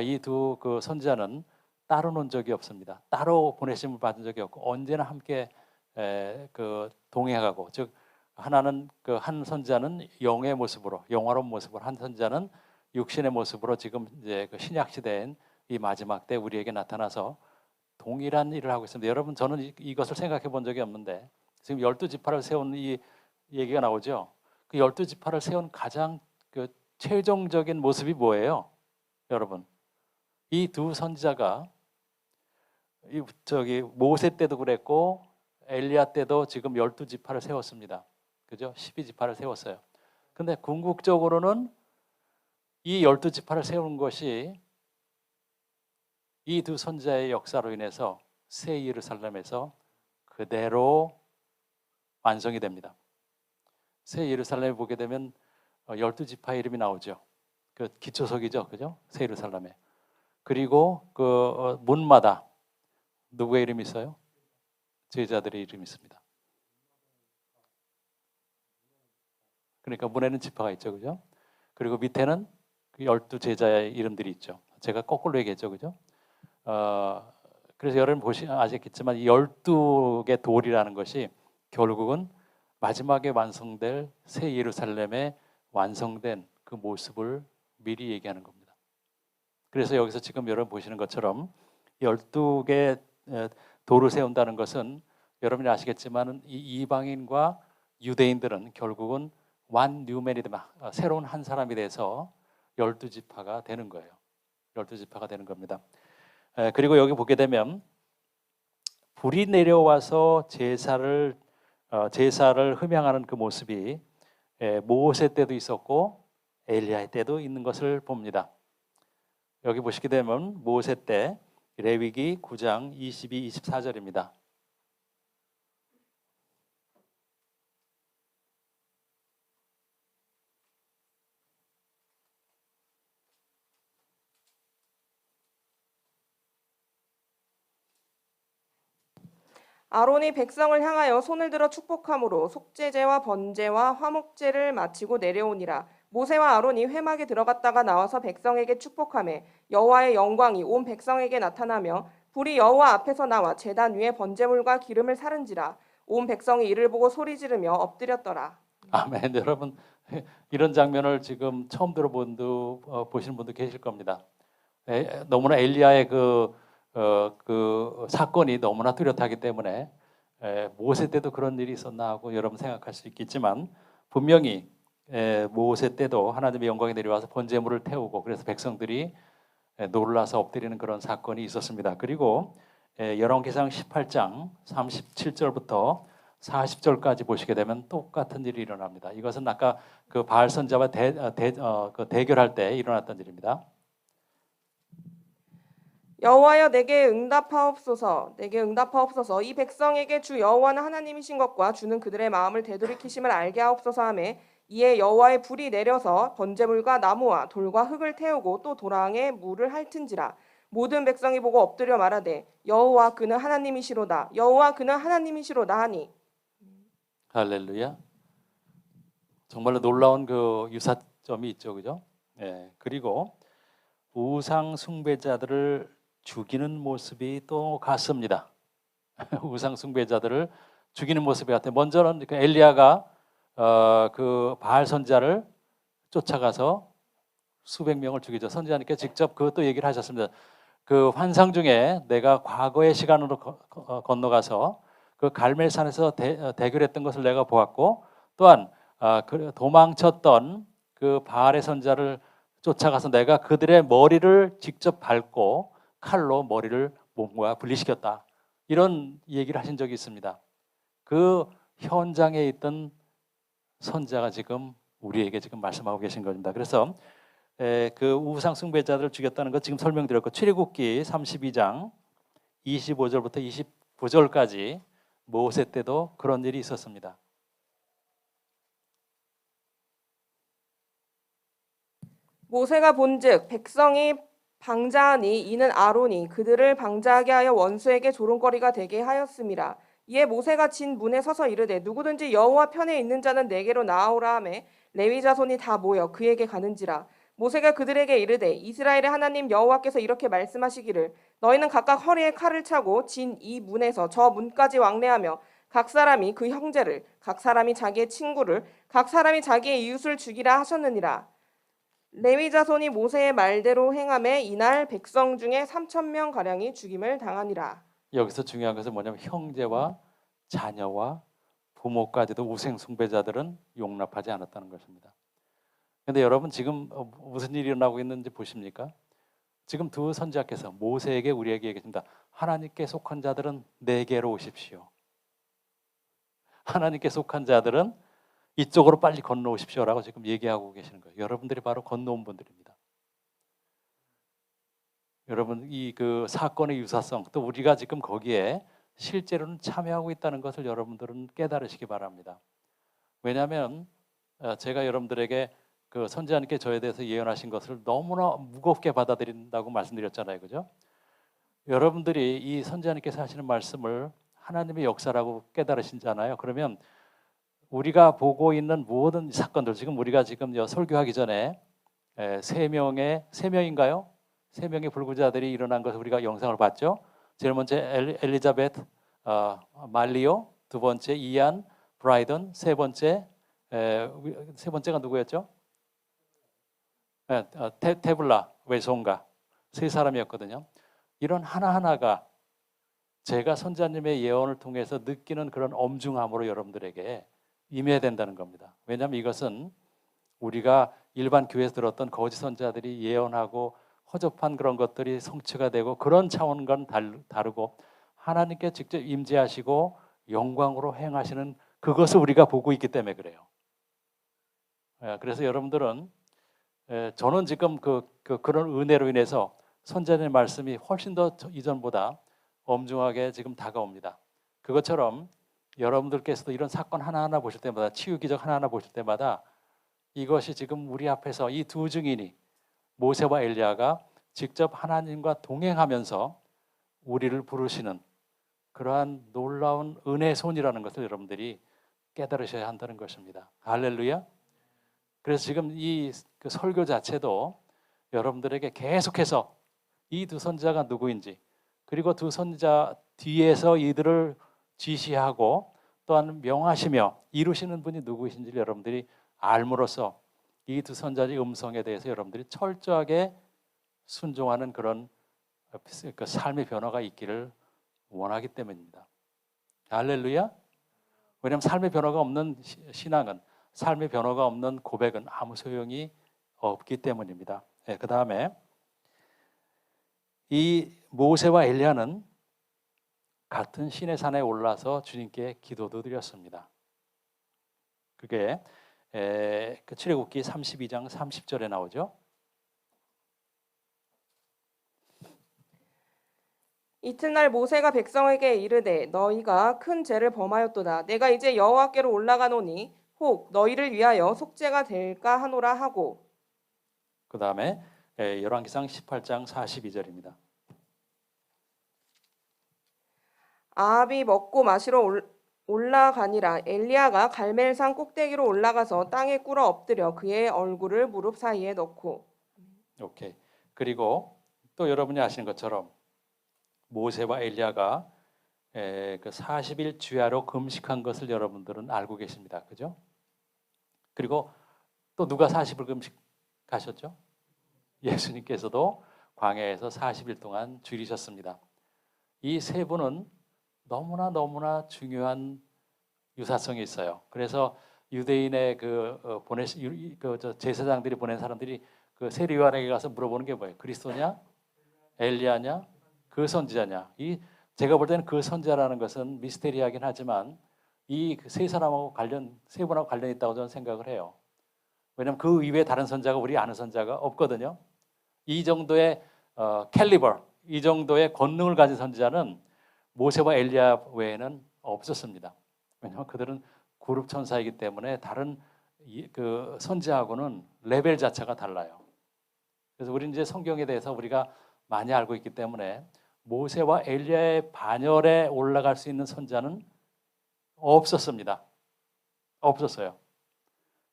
이 두 그 선지자는 따로 논 적이 없습니다. 따로 보내심을 받은 적이 없고 언제나 함께 동행하고, 즉 하나는 그 한 선지자는 영의 모습으로 영화로운 모습으로, 한 선지자는 육신의 모습으로 지금 이제 그 신약 시대인 이 마지막 때 우리에게 나타나서 동일한 일을 하고 있습니다. 여러분 저는 이것을 생각해 본 적이 없는데 지금 12지파를 세운 이 얘기가 나오죠. 그 12지파를 세운 가장 그 최종적인 모습이 뭐예요? 여러분 이 두 선지자가 모세 때도 그랬고 엘리야 때도 지금 12지파를 세웠습니다. 그죠? 12지파를 세웠어요. 근데 궁극적으로는 이 12지파를 세운 것이 이 두 선지자의 역사로 인해서 새 예루살렘에서 그대로 완성이 됩니다. 새 예루살렘에 보게 되면 12지파의 이름이 나오죠. 그 기초석이죠. 그죠? 새 예루살렘에. 그리고 그 문마다 누구의 이름이 있어요? 제자들의 이름이 있습니다. 그러니까 문에는 지파가 있죠. 그죠? 그리고 밑에는 그 12제자의 이름들이 있죠. 제가 거꾸로 얘기했죠. 그죠? 그래서 여러분 아시겠지만 이 12개 돌이라는 것이 결국은 마지막에 완성될 새 예루살렘에 완성된 그 모습을 미리 얘기하는 겁니다. 그래서 여기서 지금 여러분 보시는 것처럼 12개 돌을 세운다는 것은 여러분이 아시겠지만 이 이방인과 유대인들은 결국은 one new man이 되면 새로운 한 사람이 돼서 12지파가 되는 거예요. 12지파가 되는 겁니다. 그리고 여기 보게 되면 불이 내려와서 제사를 흠양하는 그 모습이 모세 때도 있었고 엘리야 때도 있는 것을 봅니다. 여기 보시게 되면 모세 때 레위기 9장 22, 24절입니다. 아론이 백성을 향하여 손을 들어 축복함으로 속죄제와 번제와 화목제를 마치고 내려오니라. 모세와 아론이 회막에 들어갔다가 나와서 백성에게 축복하매 여호와의 영광이 온 백성에게 나타나며 불이 여호와 앞에서 나와 제단 위에 번제물과 기름을 사른지라. 온 백성이 이를 보고 소리 지르며 엎드렸더라. 아멘. 여러분 이런 장면을 지금 처음 들어본 분도 보시는 분도 계실 겁니다. 너무나 엘리야의 그 사건이 너무나 뚜렷하기 때문에 모세 때도 그런 일이 있었나 하고 여러분 생각할 수 있겠지만 분명히 모세 때도 하나님의 영광이 내려와서 번제물을 태우고 그래서 백성들이 놀라서 엎드리는 그런 사건이 있었습니다. 그리고 열왕기상 18장 37절부터 40절까지 보시게 되면 똑같은 일이 일어납니다. 이것은 아까 그 바알 선자와 대결할 때 일어났던 일입니다. 여호와여 내게 응답하옵소서. 내게 응답하옵소서. 이 백성에게 주 여호와는 하나님이신 것과 주는 그들의 마음을 되돌이키심을 알게 하옵소서 하매 이에 여호와의 불이 내려서 번제물과 나무와 돌과 흙을 태우고 또 도랑에 물을 핥은지라. 모든 백성이 보고 엎드려 말하되 여호와 그는 하나님이시로다. 여호와 그는 하나님이시로다 하니. 할렐루야. 정말로 놀라운 그 유사점이 있죠, 그죠? 그리고 우상 숭배자들을 죽이는 모습이 또 같습니다. 우상 숭배자들을 죽이는 모습이 같아요. 먼저는 그 엘리야가 그 바알 선자를 쫓아가서 수백 명을 죽이죠. 선지자님께 직접 그것도 얘기를 하셨습니다. 그 환상 중에 내가 과거의 시간으로 건너가서 그 갈멜산에서 대결했던 것을 내가 보았고 또한 도망쳤던 그 바알의 선자를 쫓아가서 내가 그들의 머리를 직접 밟고 칼로 머리를 몸과 분리시켰다. 이런 얘기를 하신 적이 있습니다. 그 현장에 있던 선자가 지금 우리에게 지금 말씀하고 계신 겁니다. 그래서 그 우상 숭배자들을 죽였다는 것 지금 설명드렸고 출애굽기 32장 25절부터 29절까지 모세 때도 그런 일이 있었습니다. 모세가 본즉 백성이 방자하니 이는 아론이 그들을 방자하게 하여 원수에게 조롱거리가 되게 하였음이라. 이에 모세가 진 문에 서서 이르되 누구든지 여호와 편에 있는 자는 내게로 나아오라 하매 레위 자손이 다 모여 그에게 가는지라. 모세가 그들에게 이르되 이스라엘의 하나님 여호와께서 이렇게 말씀하시기를 너희는 각각 허리에 칼을 차고 진 이 문에서 저 문까지 왕래하며 각 사람이 그 형제를 각 사람이 자기의 친구를 각 사람이 자기의 이웃을 죽이라 하셨느니라. 레위 자손이 모세의 말대로 행하매 이날 백성 중에 3,000명 가량이 죽임을 당하니라. 여기서 중요한 것은 뭐냐면 형제와 자녀와 부모까지도 우상 숭배자들은 용납하지 않았다는 것입니다. 그런데 여러분 지금 무슨 일이 일어나고 있는지 보십니까? 지금 두 선지자께서 모세에게 우리에게 얘기했습니다. 하나님께 속한 자들은 내게로 오십시오. 하나님께 속한 자들은 이쪽으로 빨리 건너오십시오라고 지금 얘기하고 계시는 거예요. 여러분들이 바로 건너온 분들입니다. 여러분 이 그 사건의 유사성 또 우리가 지금 거기에 실제로는 참여하고 있다는 것을 여러분들은 깨달으시기 바랍니다. 왜냐하면 제가 여러분들에게 그 선지자님께 저에 대해서 예언하신 것을 너무나 무겁게 받아들인다고 말씀드렸잖아요, 그죠? 여러분들이 이 선지자님께서 하시는 말씀을 하나님의 역사라고 깨달으신잖아요. 그러면 우리가 보고 있는 모든 사건들 지금 우리가 지금 설교하기 전에 세 명인가요? 세 명의 불구자들이 일어난 것을 우리가 영상을 봤죠. 제일 먼저 엘리자베트 말리오, 두 번째 이안 브라이던, 세 번째가 누구였죠? 테블라 웨송가 세 사람이었거든요. 이런 하나하나가 제가 선지자님의 예언을 통해서 느끼는 그런 엄중함으로 여러분들에게 임해야 된다는 겁니다. 왜냐하면 이것은 우리가 일반 교회에서 들었던 거짓 선지자들이 예언하고 허접한 그런 것들이 성취가 되고 그런 차원과는 다르고 하나님께 직접 임재하시고 영광으로 행하시는 그것을 우리가 보고 있기 때문에 그래요. 그래서 여러분들은 저는 지금 그런 은혜로 인해서 선자의 말씀이 훨씬 더 이전보다 엄중하게 지금 다가옵니다. 그것처럼 여러분들께서도 이런 사건 하나하나 보실 때마다 치유 기적 하나하나 보실 때마다 이것이 지금 우리 앞에서 이 두 증인이 모세와 엘리야가 직접 하나님과 동행하면서 우리를 부르시는 그러한 놀라운 은혜의 손이라는 것을 여러분들이 깨달으셔야 한다는 것입니다. 할렐루야. 그래서 지금 그 설교 자체도 여러분들에게 계속해서 이 두 선지자가 누구인지 그리고 두 선지자 뒤에서 이들을 지시하고 또한 명하시며 이루시는 분이 누구이신지 여러분들이 알므로써 이 두 선지자의 음성에 대해서 여러분들이 철저하게 순종하는 그런 그 삶의 변화가 있기를 원하기 때문입니다. 할렐루야. 왜냐하면 삶의 변화가 없는 신앙은 삶의 변화가 없는 고백은 아무 소용이 없기 때문입니다. 그 다음에 이 모세와 엘리야는 같은 시내산에 올라서 주님께 기도도 드렸습니다. 그게 그 출애굽기 32장 30절에 나오죠. 이튿날 모세가 백성에게 이르되 너희가 큰 죄를 범하였도다. 내가 이제 여호와께로 올라가노니 혹 너희를 위하여 속죄가 될까 하노라 하고 그 다음에 열왕기상 18장 42절입니다. 아합이 먹고 마시러 올라가니라. 엘리야가 갈멜산 꼭대기로 올라가서 땅에 꿇어 엎드려 그의 얼굴을 무릎 사이에 넣고 오케이. 그리고 또 여러분이 아시는 것처럼 모세와 엘리야가 그 40일 주야로 금식한 것을 여러분들은 알고 계십니다. 그죠? 그리고 또 누가 40일 금식하셨죠? 예수님께서도 광야에서 40일 동안 줄이셨습니다. 이 세 분은 너무나 중요한 유사성이 있어요. 그래서 유대인의 제사장들이 보낸 사람들이 그 세리요한에게 가서 물어보는 게 뭐예요? 그리스도냐? 엘리야냐? 그 선지자냐? 제가 볼 때는 그 선지자라는 것은 미스테리하긴 하지만 이 세 사람하고 세 분하고 관련이 있다고 저는 생각을 해요. 왜냐하면 그 이외에 다른 선지자가 우리 아는 선지자가 없거든요. 이 정도의 캘리버, 이 정도의 권능을 가진 선지자는 모세와 엘리야 외에는 없었습니다. 왜냐하면 그들은 그룹 천사이기 때문에 다른 그 선지자하고는 레벨 자체가 달라요. 그래서 우리는 이제 성경에 대해서 우리가 많이 알고 있기 때문에 모세와 엘리야의 반열에 올라갈 수 있는 선지자는 없었습니다. 없었어요.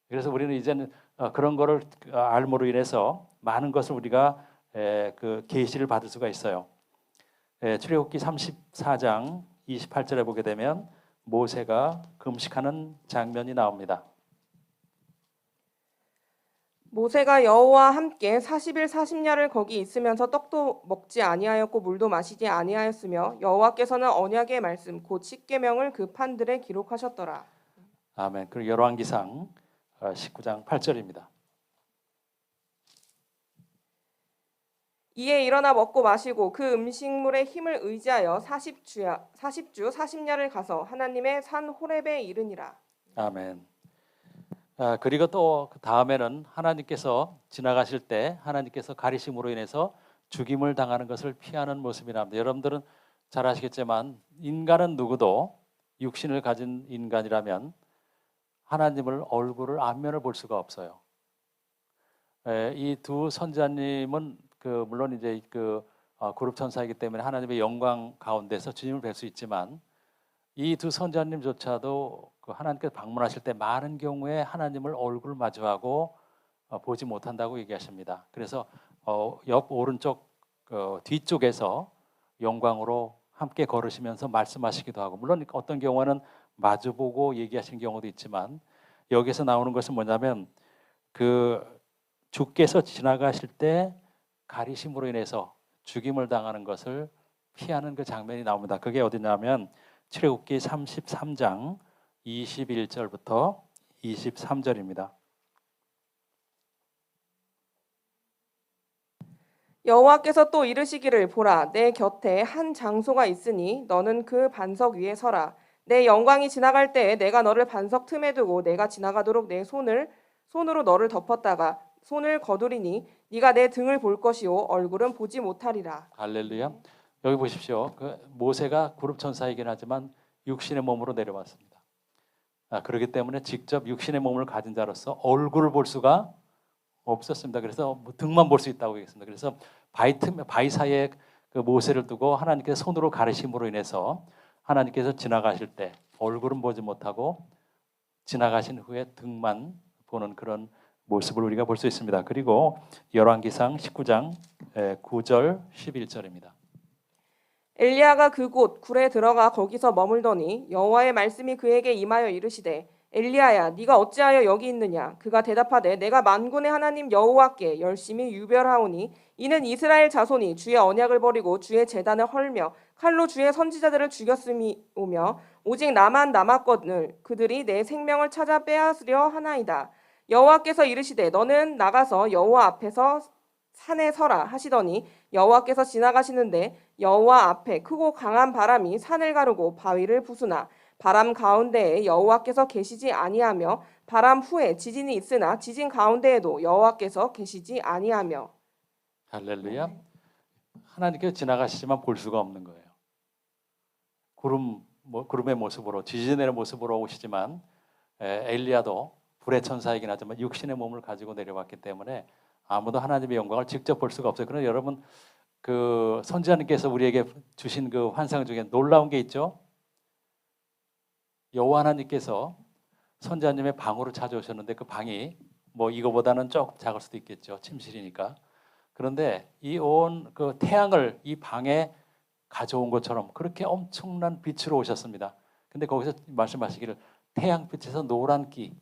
그래서 우리는 이제는 그런 거를 알므로 인해서 많은 것을 우리가 그 계시를 받을 수가 있어요. 출애굽기 34장 28절에 보게 되면 모세가 금식하는 장면이 나옵니다. 모세가 여호와와 함께 40일 40야를 거기 있으면서 떡도 먹지 아니하였고 물도 마시지 아니하였으며 여호와께서는 언약의 말씀 곧 십계명을 그 판들에 기록하셨더라. 아멘. 그리고 열왕기상 19장 8절입니다. 이에 일어나 먹고 마시고 그 음식물의 힘을 의지하여 40주 40야를 가서 하나님의 산 호렙에 이르니라. 아멘. 그리고 또 그 다음에는 하나님께서 지나가실 때 하나님께서 가리심으로 인해서 죽임을 당하는 것을 피하는 모습이 나옵니다. 여러분들은 잘 아시겠지만 인간은 누구도 육신을 가진 인간이라면 하나님을 얼굴을 안면을 볼 수가 없어요. 이 두 선지자님은 물론 이제 그룹 천사이기 때문에 하나님의 영광 가운데서 주님을 뵐 수 있지만 이 두 선지자님조차도 하나님께서 방문하실 때 많은 경우에 하나님을 얼굴 마주하고 보지 못한다고 얘기하십니다. 그래서 옆 오른쪽 뒤쪽에서 영광으로 함께 걸으시면서 말씀하시기도 하고 물론 어떤 경우는 마주보고 얘기하시는 경우도 있지만 여기서 나오는 것은 뭐냐면 주께서 지나가실 때 가리심으로 인해서 죽임을 당하는 것을 피하는 그 장면이 나옵니다. 그게 어디냐면 출애굽기 33장 21절부터 23절입니다. 여호와께서 또 이르시기를 보라 내 곁에 한 장소가 있으니 너는 그 반석 위에 서라. 내 영광이 지나갈 때에 내가 너를 반석 틈에 두고 내가 지나가도록 내 손으로 너를 덮었다가 손을 거두리니 네가 내 등을 볼 것이요 얼굴은 보지 못하리라. 할렐루야. 여기 보십시오. 그 모세가 구름 천사이긴 하지만 육신의 몸으로 내려왔습니다. 그렇기 때문에 직접 육신의 몸을 가진 자로서 얼굴을 볼 수가 없었습니다. 그래서 뭐 등만 볼 수 있다고 얘기했습니다. 그래서 바위 사이에 그 모세를 두고 하나님께서 손으로 가르심으로 인해서 하나님께서 지나가실 때 얼굴은 보지 못하고 지나가신 후에 등만 보는 그런 모습을 우리가 볼 수 있습니다. 그리고 열왕기상 19장 9절 11절입니다. 엘리야가 그곳 굴에 들어가 거기서 머물더니 여호와의 말씀이 그에게 임하여 이르시되 엘리야야 네가 어찌하여 여기 있느냐. 그가 대답하되 내가 만군의 하나님 여호와께 열심히 유별하오니 이는 이스라엘 자손이 주의 언약을 버리고 주의 제단을 헐며 칼로 주의 선지자들을 죽였음이오며 오직 나만 남았거늘 그들이 내 생명을 찾아 빼앗으려 하나이다. 여호와께서 이르시되 너는 나가서 여호와 앞에서 산에 서라 하시더니 여호와께서 지나가시는데 여호와 앞에 크고 강한 바람이 산을 가르고 바위를 부수나 바람 가운데에 여호와께서 계시지 아니하며 바람 후에 지진이 있으나 지진 가운데에도 여호와께서 계시지 아니하며. 할렐루야. 하나님께서 지나가시지만 볼 수가 없는 거예요. 구름의 모습으로 지진의 모습으로 오시지만 엘리야도 불의 천사이긴 하지만 육신의 몸을 가지고 내려왔기 때문에 아무도 하나님의 영광을 직접 볼 수가 없어요. 그러나 여러분 그 선지자님께서 우리에게 주신 그 환상 중에 놀라운 게 있죠. 여호와 하나님께서 선지자님의 방으로 찾아오셨는데 그 방이 뭐 이거보다는 조금 작을 수도 있겠죠. 침실이니까. 그런데 이 온 그 태양을 이 방에 가져온 것처럼 그렇게 엄청난 빛으로 오셨습니다. 근데 거기서 말씀하시기를 태양빛에서 노란기,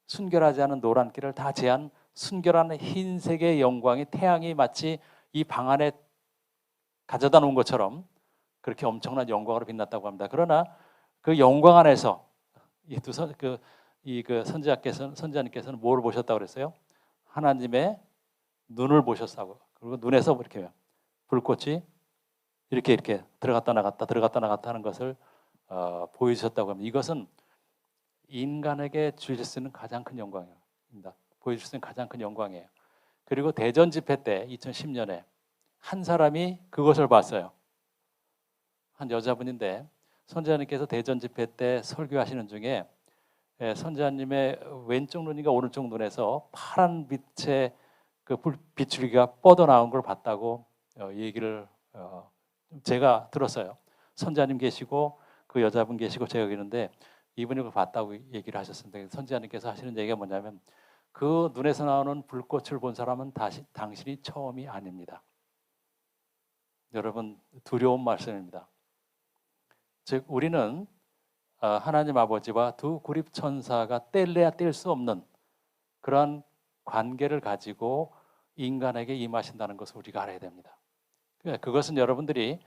순결하지 않은 노란기를 다 제한 순결한 흰색의 영광이 태양이 마치 이 방 안에 가져다 놓은 것처럼 그렇게 엄청난 영광으로 빛났다고 합니다. 그러나 그 영광 안에서 선지자님께서는 뭘 보셨다고 그랬어요? 하나님의 눈을 보셨다고. 그리고 눈에서 이렇게 불꽃이 이렇게 들어갔다 나갔다 하는 것을 보여주셨다고 합니다. 이것은 인간에게 주실 수 있는 가장 큰 영광입니다. 보여줄 수 있는 가장 큰 영광이에요. 그리고 대전 집회 때 2010년에 한 사람이 그것을 봤어요. 한 여자분인데 선지자님께서 대전 집회 때 설교하시는 중에 선지자님의 왼쪽 눈인가 오른쪽 눈에서 파란 빛의 그 비출기가 뻗어나온 걸 봤다고 얘기를 제가 들었어요. 선지자님 계시고 그 여자분 계시고 제가 계는데 이분이 그걸 봤다고 얘기를 하셨습니다. 선지자님께서 하시는 얘기가 뭐냐면 그 눈에서 나오는 불꽃을 본 사람은 당신이 처음이 아닙니다. 여러분 두려운 말씀입니다. 즉 우리는 하나님 아버지와 두 구립 천사가 뗄래야 뗄 수 없는 그러한 관계를 가지고 인간에게 임하신다는 것을 우리가 알아야 됩니다. 그것은 여러분들이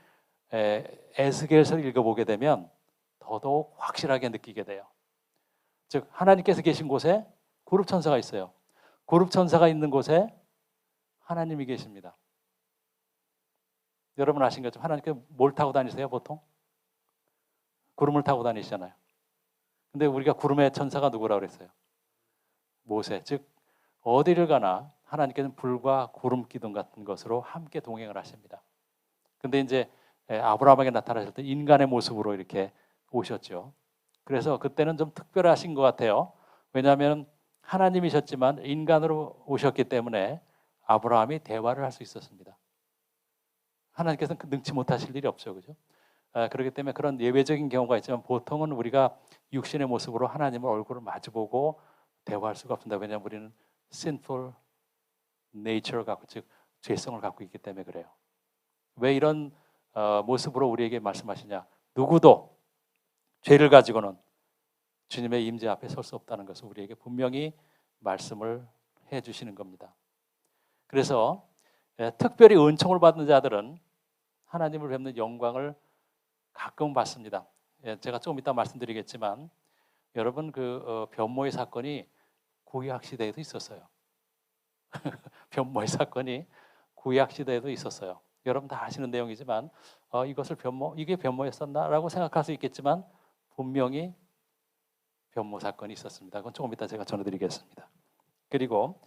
에스겔서를 읽어보게 되면 더더욱 확실하게 느끼게 돼요. 즉 하나님께서 계신 곳에 구룹 천사가 있어요. 구룹 천사가 있는 곳에 하나님이 계십니다. 여러분 아신 것처럼 하나님께서 뭘 타고 다니세요 보통? 구름을 타고 다니시잖아요. 근데 우리가 구름의 천사가 누구라고 그랬어요? 모세. 즉 어디를 가나 하나님께서는 불과 구름 기둥 같은 것으로 함께 동행을 하십니다. 근데 이제 아브라함에게 나타나실 때 인간의 모습으로 이렇게 오셨죠. 그래서 그때는 좀 특별하신 것 같아요. 왜냐하면 하나님이셨지만 인간으로 오셨기 때문에 아브라함이 대화를 할 수 있었습니다. 하나님께서는 능치 못하실 일이 없죠, 그죠? 그렇기 때문에 그런 예외적인 경우가 있지만 보통은 우리가 육신의 모습으로 하나님의 얼굴을 마주보고 대화할 수가 없습니다. 왜냐하면 우리는 sinful nature를 갖고 즉 죄성을 갖고 있기 때문에 그래요. 왜 이런 모습으로 우리에게 말씀하시냐? 누구도 죄를 가지고는 주님의 임재 앞에 설 수 없다는 것을 우리에게 분명히 말씀을 해주시는 겁니다. 그래서 특별히 은총을 받는 자들은 하나님을 뵙는 영광을 가끔 받습니다. 제가 조금 이따 말씀드리겠지만 여러분 그 변모의 사건이 구약 시대에도 있었어요. 변모의 사건이 구약 시대에도 있었어요. 여러분 다 아시는 내용이지만 이것을 이게 변모였었나라고 생각할 수 있겠지만 분명히 변모 사건이 있었습니다. 그건 조금 이따 제가 전해드리겠습니다. 그리고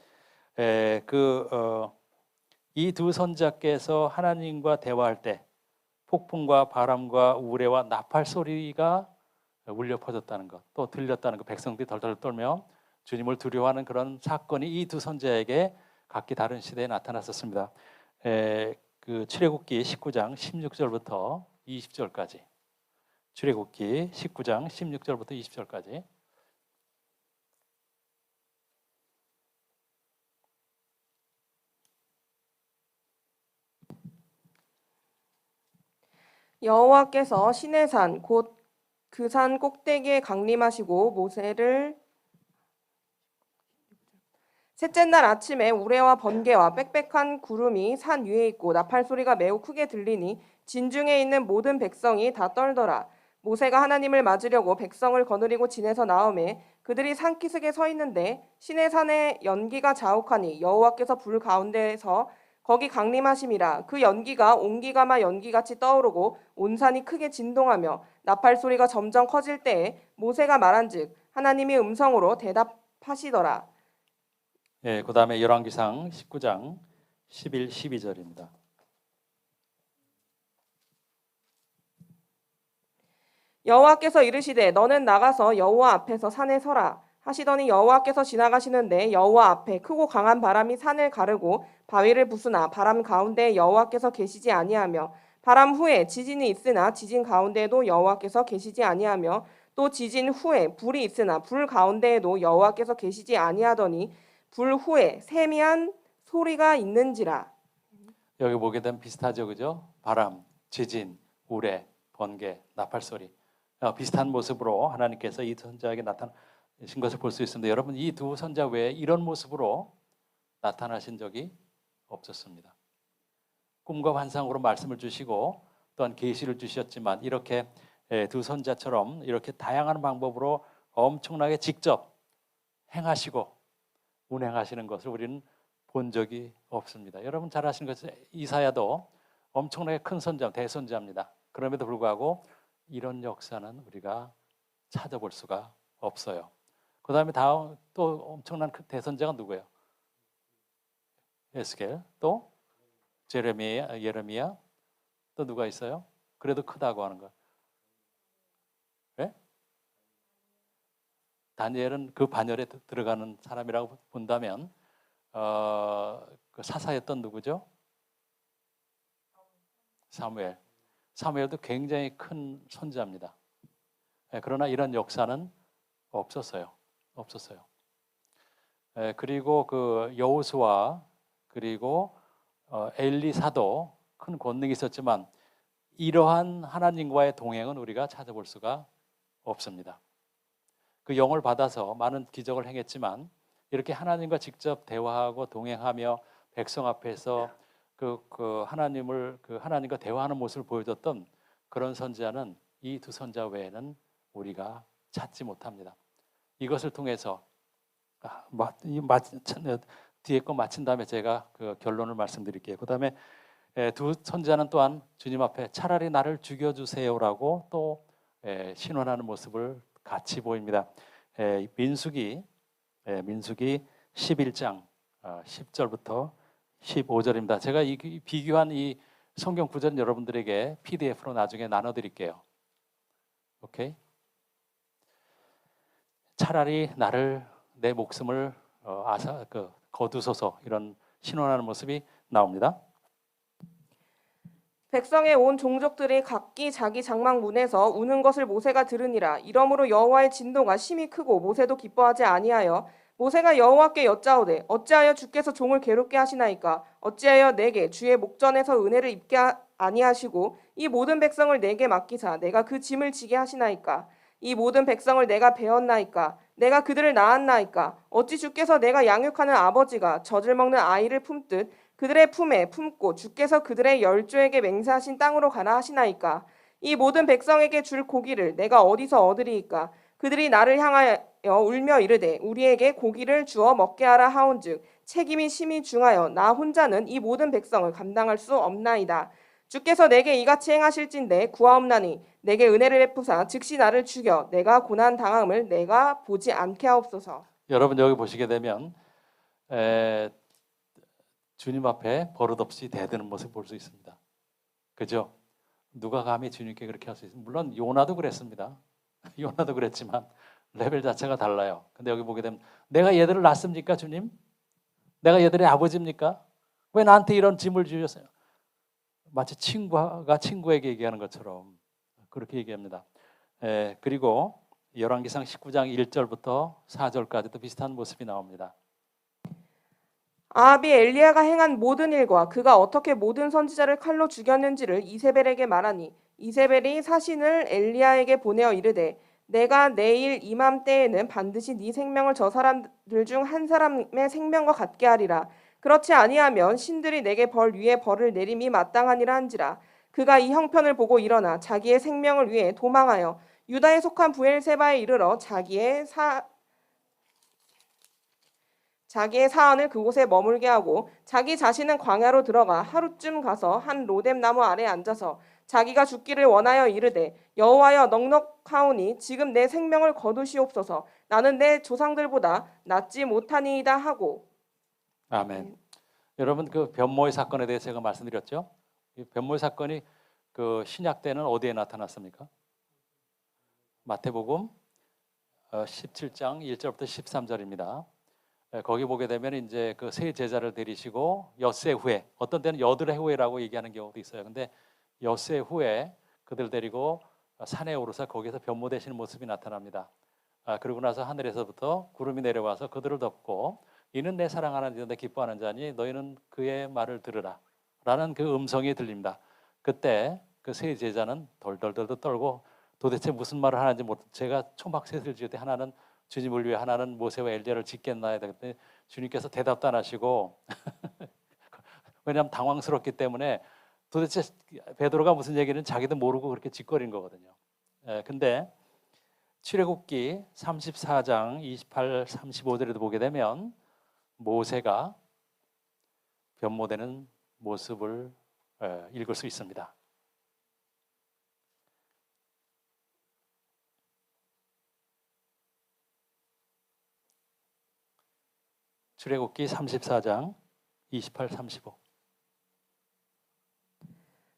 이 두 선자께서 하나님과 대화할 때 폭풍과 바람과 우레와 나팔 소리가 울려 퍼졌다는 것, 또 들렸다는 것, 백성들이 덜덜 떨며 주님을 두려워하는 그런 사건이 이 두 선자에게 각기 다른 시대에 나타났었습니다. 그 출애굽기 19장 16절부터 20절까지, 출애굽기 19장 16절부터 20절까지. 여호와께서 시내산 곧 그 산 꼭대기에 강림하시고 모세를 셋째 날 아침에 우레와 번개와 빽빽한 구름이 산 위에 있고 나팔 소리가 매우 크게 들리니 진중에 있는 모든 백성이 다 떨더라. 모세가 하나님을 맞으려고 백성을 거느리고 진에서 나오매 그들이 산기슭에 서 있는데 시내산에 연기가 자욱하니 여호와께서 불 가운데에서 거기 강림하심이라. 그 연기가 옹기가마 연기같이 떠오르고 온 산이 크게 진동하며 나팔 소리가 점점 커질 때에 모세가 말한즉 하나님이 음성으로 대답하시더라. 그 다음에 열왕기상 19장 11, 12절입니다. 여호와께서 이르시되 너는 나가서 여호와 앞에서 산에 서라 하시더니 여호와께서 지나가시는데 여호와 앞에 크고 강한 바람이 산을 가르고 바위를 부수나 바람 가운데에 여호와께서 계시지 아니하며 바람 후에 지진이 있으나 지진 가운데에도 여호와께서 계시지 아니하며 또 지진 후에 불이 있으나 불 가운데에도 여호와께서 계시지 아니하더니 불 후에 세미한 소리가 있는지라. 여기 보게 되면 비슷하죠, 그죠? 바람, 지진, 우레, 번개, 나팔 소리, 비슷한 모습으로 하나님께서 이 선자에게 나타나신 것을 볼 수 있습니다. 여러분, 이 두 선자 외에 이런 모습으로 나타나신 적이 없었습니다. 꿈과 환상으로 말씀을 주시고 또한 계시를 주셨지만 이렇게 두 선자처럼 이렇게 다양한 방법으로 엄청나게 직접 행하시고 운행하시는 것을 우리는 본 적이 없습니다. 여러분 잘 아시는 것처럼 이사야도 엄청나게 큰 선자, 대선자입니다. 그럼에도 불구하고 이런 역사는 우리가 찾아볼 수가 없어요. 그 다음에 다음 또 엄청난 큰 대선자가 누구예요? 에스겔, 또 예레미야, 또 누가 있어요? 그래도 크다고 하는 거. 네? 다니엘은 그 반열에 들어가는 사람이라고 본다면 그 사사였던 누구죠? 사무엘도 굉장히 큰 선지자입니다. 그러나 이런 역사는 없었어요. 그리고 그 여호수아 그리고 엘리사도 큰 권능이 있었지만 이러한 하나님과의 동행은 우리가 찾아볼 수가 없습니다. 그 영을 받아서 많은 기적을 행했지만 이렇게 하나님과 직접 대화하고 동행하며 백성 앞에서 하나님과 대화하는 모습을 보여줬던 그런 선지자는 이 두 선자 외에는 우리가 찾지 못합니다. 이것을 통해서 뒤에 거 마친 다음에 제가 그 결론을 말씀드릴게요. 그 다음에 두 선지자는 또한 주님 앞에 차라리 나를 죽여주세요라고 또 신원하는 모습을 같이 보입니다. 민수기 11장 10절부터 15절입니다. 제가 이 비교한 이 성경 구절 여러분들에게 PDF로 나중에 나눠드릴게요. 오케이? 차라리 내 목숨을 거두소서 이런 신원하는 모습이 나옵니다. 백성의 온 종족들이 각기 자기 장막 문에서 우는 것을 모세가 들으니라. 이러므로 여호와의 진노가 심히 크고 모세도 기뻐하지 아니하여 모세가 여호와께 여짜오되 어찌하여 주께서 종을 괴롭게 하시나이까? 어찌하여 내게 주의 목전에서 은혜를 입게 아니하시고 이 모든 백성을 내게 맡기사 내가 그 짐을 지게 하시나이까? 이 모든 백성을 내가 배웠나이까? 내가 그들을 낳았나이까? 어찌 주께서 내가 양육하는 아버지가 젖을 먹는 아이를 품듯 그들의 품에 품고 주께서 그들의 열조에게 맹세하신 땅으로 가라 하시나이까? 이 모든 백성에게 줄 고기를 내가 어디서 얻으리이까? 그들이 나를 향하여 울며 이르되 우리에게 고기를 주어 먹게 하라 하온즉 책임이 심히 중하여 나 혼자는 이 모든 백성을 감당할 수 없나이다. 주께서 내게 이같이 행하실진대 구하옵나니 내게 은혜를 베푸사 즉시 나를 죽여 내가 고난 당함을 내가 보지 않게 하옵소서. 여러분 여기 보시게 되면 주님 앞에 버릇없이 대드는 모습 볼 수 있습니다. 그죠? 누가 감히 주님께 그렇게 할 수 있습니까? 물론 요나도 그랬습니다. 요나도 그랬지만 레벨 자체가 달라요. 근데 여기 보게 되면 내가 얘들을 낳습니까, 주님? 내가 얘들의 아버지입니까? 왜 나한테 이런 짐을 주셨어요? 마치 친구가 친구에게 얘기하는 것처럼 그렇게 얘기합니다. 그리고 열왕기상 19장 1절부터 4절까지도 비슷한 모습이 나옵니다. 아합이 엘리야가 행한 모든 일과 그가 어떻게 모든 선지자를 칼로 죽였는지를 이세벨에게 말하니 이세벨이 사신을 엘리야에게 보내어 이르되 내가 내일 이맘때에는 반드시 네 생명을 저 사람들 중 한 사람의 생명과 같게 하리라. 그렇지 아니하면 신들이 내게 벌 위에 벌을 내림이 마땅하니라 한지라. 그가 이 형편을 보고 일어나 자기의 생명을 위해 도망하여 유다에 속한 부엘세바에 이르러 자기의 사안을 그곳에 머물게 하고 자기 자신은 광야로 들어가 하루쯤 가서 한 로뎀 나무 아래에 앉아서 자기가 죽기를 원하여 이르되 여호와여 넉넉하오니 지금 내 생명을 거두시옵소서. 나는 내 조상들보다 낫지 못하니이다 하고. 아멘. 여러분 그 변모의 사건에 대해서 제가 말씀드렸죠. 이 변모의 사건이 그 신약 때는 어디에 나타났습니까? 마태복음 17장 1절부터 13절입니다. 거기 보게 되면 이제 그 세 제자를 데리시고 엿새 후에 어떤 때는 여드레 후에라고 얘기하는 경우도 있어요. 근데 엿새 후에 그들 데리고 산에 오르사 거기서 변모되시는 모습이 나타납니다. 그러고 나서 하늘에서부터 구름이 내려와서 그들을 덮고 이는 내 사랑하는 자인데 기뻐하는 자니 너희는 그의 말을 들으라 라는 그 음성이 들립니다. 그때 그 세 제자는 덜덜덜 떨고 도대체 무슨 말을 하는지 모르 제가 초막셋을 지을 때 하나는 주님을 위해 하나는 모세와 엘리야를 짓겠나요? 그때 주님께서 대답도 안 하시고 왜냐하면 당황스럽기 때문에 도대체 베드로가 무슨 얘기는 자기도 모르고 그렇게 짓거린 거거든요. 근데 출애굽기 34장 28, 35절에도 보게 되면 모세가 변모되는 모습을 읽을 수 있습니다. 출애굽기 34장 28, 35.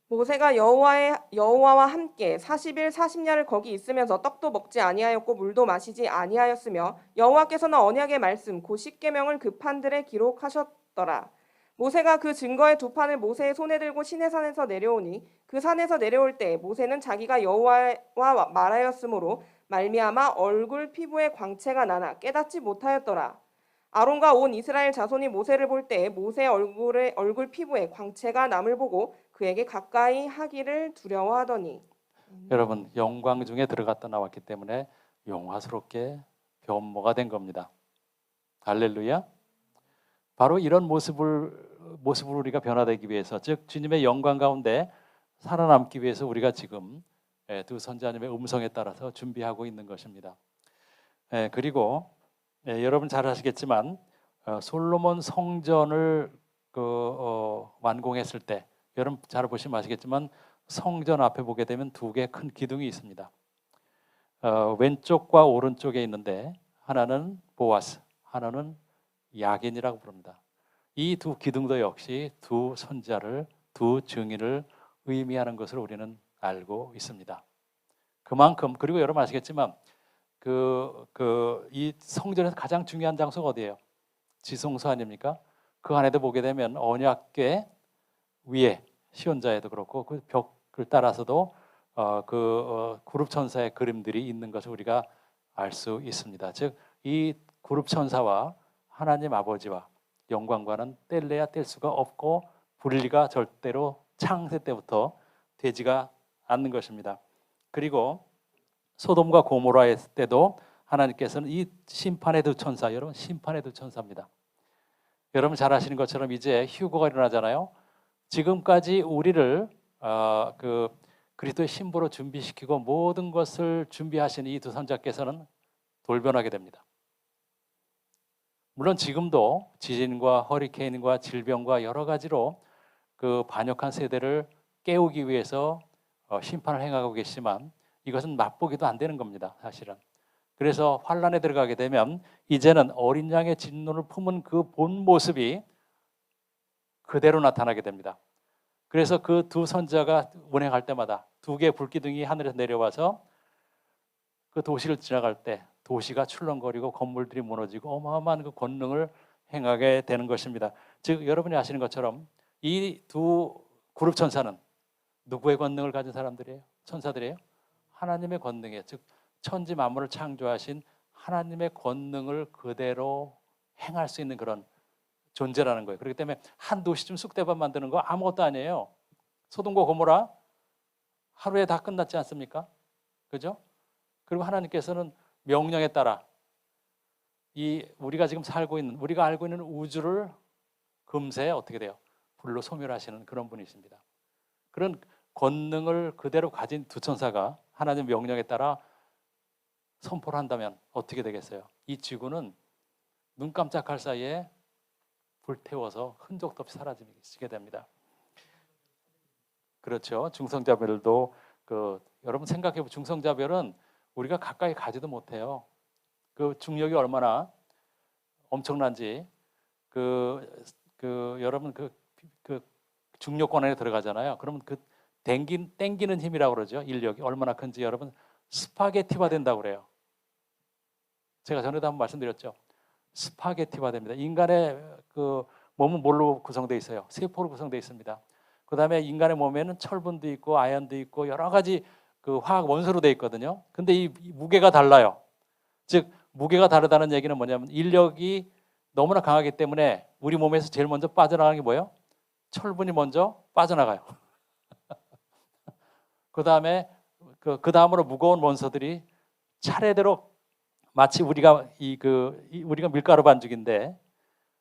모세가 여호와와 함께 40일 40야를 거기 있으면서 떡도 먹지 아니하였고 물도 마시지 아니하였으며 여호와께서는 언약의 말씀 곧 십계명을 그 판들에 기록하셨더라. 모세가 그 증거의 두 판을 모세의 손에 들고 시내산에서 내려오니 그 산에서 내려올 때 모세는 자기가 여호와와 말하였으므로 말미암아 얼굴 피부에 광채가 나나 깨닫지 못하였더라. 아론과 온 이스라엘 자손이 모세를 볼 때 모세의 얼굴 피부에 광채가 남을 보고 그에게 가까이 하기를 두려워하더니. 여러분 영광 중에 들어갔다 나왔기 때문에 영화스럽게 변모가 된 겁니다. 할렐루야. 바로 이런 모습을 우리가 변화되기 위해서 즉 주님의 영광 가운데 살아남기 위해서 우리가 지금 두 선지자님의 음성에 따라서 준비하고 있는 것입니다. 그리고 여러분 잘 아시겠지만 솔로몬 성전을 완공했을 때 여러분 잘 보시면 아시겠지만 성전 앞에 보게 되면 두 개의 큰 기둥이 있습니다. 왼쪽과 오른쪽에 있는데 하나는 보아스, 하나는 야긴이라고 부릅니다. 이 두 기둥도 역시 두 선지자를, 두 증인을 의미하는 것을 우리는 알고 있습니다. 그만큼 그리고 여러분 아시겠지만 이 성전에서 가장 중요한 장소가 어디예요? 지성소 아닙니까? 그 안에도 보게 되면 언약궤 위에 시온자에도 그렇고 그 벽을 따라서도 그룹 천사의 그림들이 있는 것을 우리가 알 수 있습니다. 즉 이 그룹 천사와 하나님 아버지와 영광과는 뗄래야 뗄 수가 없고 분리가 절대로 창세 때부터 되지가 않는 것입니다. 그리고 소돔과 고모라의 때도 하나님께서는 이 심판의 두 천사, 여러분 심판의 두 천사입니다. 여러분 잘 아시는 것처럼 이제 휴거가 일어나잖아요. 지금까지 우리를 그리스도의 신부로 준비시키고 모든 것을 준비하신 이 두 선자께서는 돌변하게 됩니다. 물론 지금도 지진과 허리케인과 질병과 여러 가지로 그 반역한 세대를 깨우기 위해서 심판을 행하고 계시지만 이것은 맛보기도 안 되는 겁니다, 사실은. 그래서 환란에 들어가게 되면 이제는 어린 양의 진노를 품은 그 본 모습이 그대로 나타나게 됩니다. 그래서 그 두 선지자가 운행할 때마다 두 개의 불기둥이 하늘에서 내려와서 그 도시를 지나갈 때 도시가 출렁거리고 건물들이 무너지고 어마어마한 그 권능을 행하게 되는 것입니다. 즉 여러분이 아시는 것처럼 이 두 그룹 천사는 누구의 권능을 가진 사람들이에요? 천사들이에요? 하나님의 권능이에요. 즉 천지 만물을 창조하신 하나님의 권능을 그대로 행할 수 있는 그런 존재라는 거예요. 그렇기 때문에 한 도시쯤 쑥대밭 만드는 거 아무것도 아니에요. 소돔과 고모라 하루에 다 끝났지 않습니까? 그죠? 그리고 하나님께서는 명령에 따라 이 우리가 지금 살고 있는 우리가 알고 있는 우주를 금세 어떻게 돼요? 불로 소멸하시는 그런 분이십니다. 그런 권능을 그대로 가진 두 천사가 하나님 명령에 따라 선포를 한다면 어떻게 되겠어요? 이 지구는 눈 깜짝할 사이에 불태워서 흔적도 없이 사라지게 됩니다. 그렇죠. 중성자별도 여러분 생각해 보면 중성자별은 우리가 가까이 가지도 못해요. 그 중력이 얼마나 엄청난지 여러분 그 중력권 안에 들어가잖아요. 그러면 그 땡기는 힘이라고 그러죠. 인력이 얼마나 큰지 여러분 스파게티화 된다고 그래요. 제가 전에도 한번 말씀드렸죠. 스파게티화 됩니다. 인간의 그 몸은 뭘로 구성되어 있어요? 세포로 구성되어 있습니다. 그다음에 인간의 몸에는 철분도 있고 아연도 있고 여러 가지 그 화학 원소로 되어 있거든요. 근데 이 무게가 달라요. 즉 무게가 다르다는 얘기는 뭐냐면 인력이 너무나 강하기 때문에 우리 몸에서 제일 먼저 빠져나가는 게 뭐예요? 철분이 먼저 빠져나가요. 그다음에 그 다음으로 무거운 원소들이 차례대로 마치 우리가 우리가 밀가루 반죽인데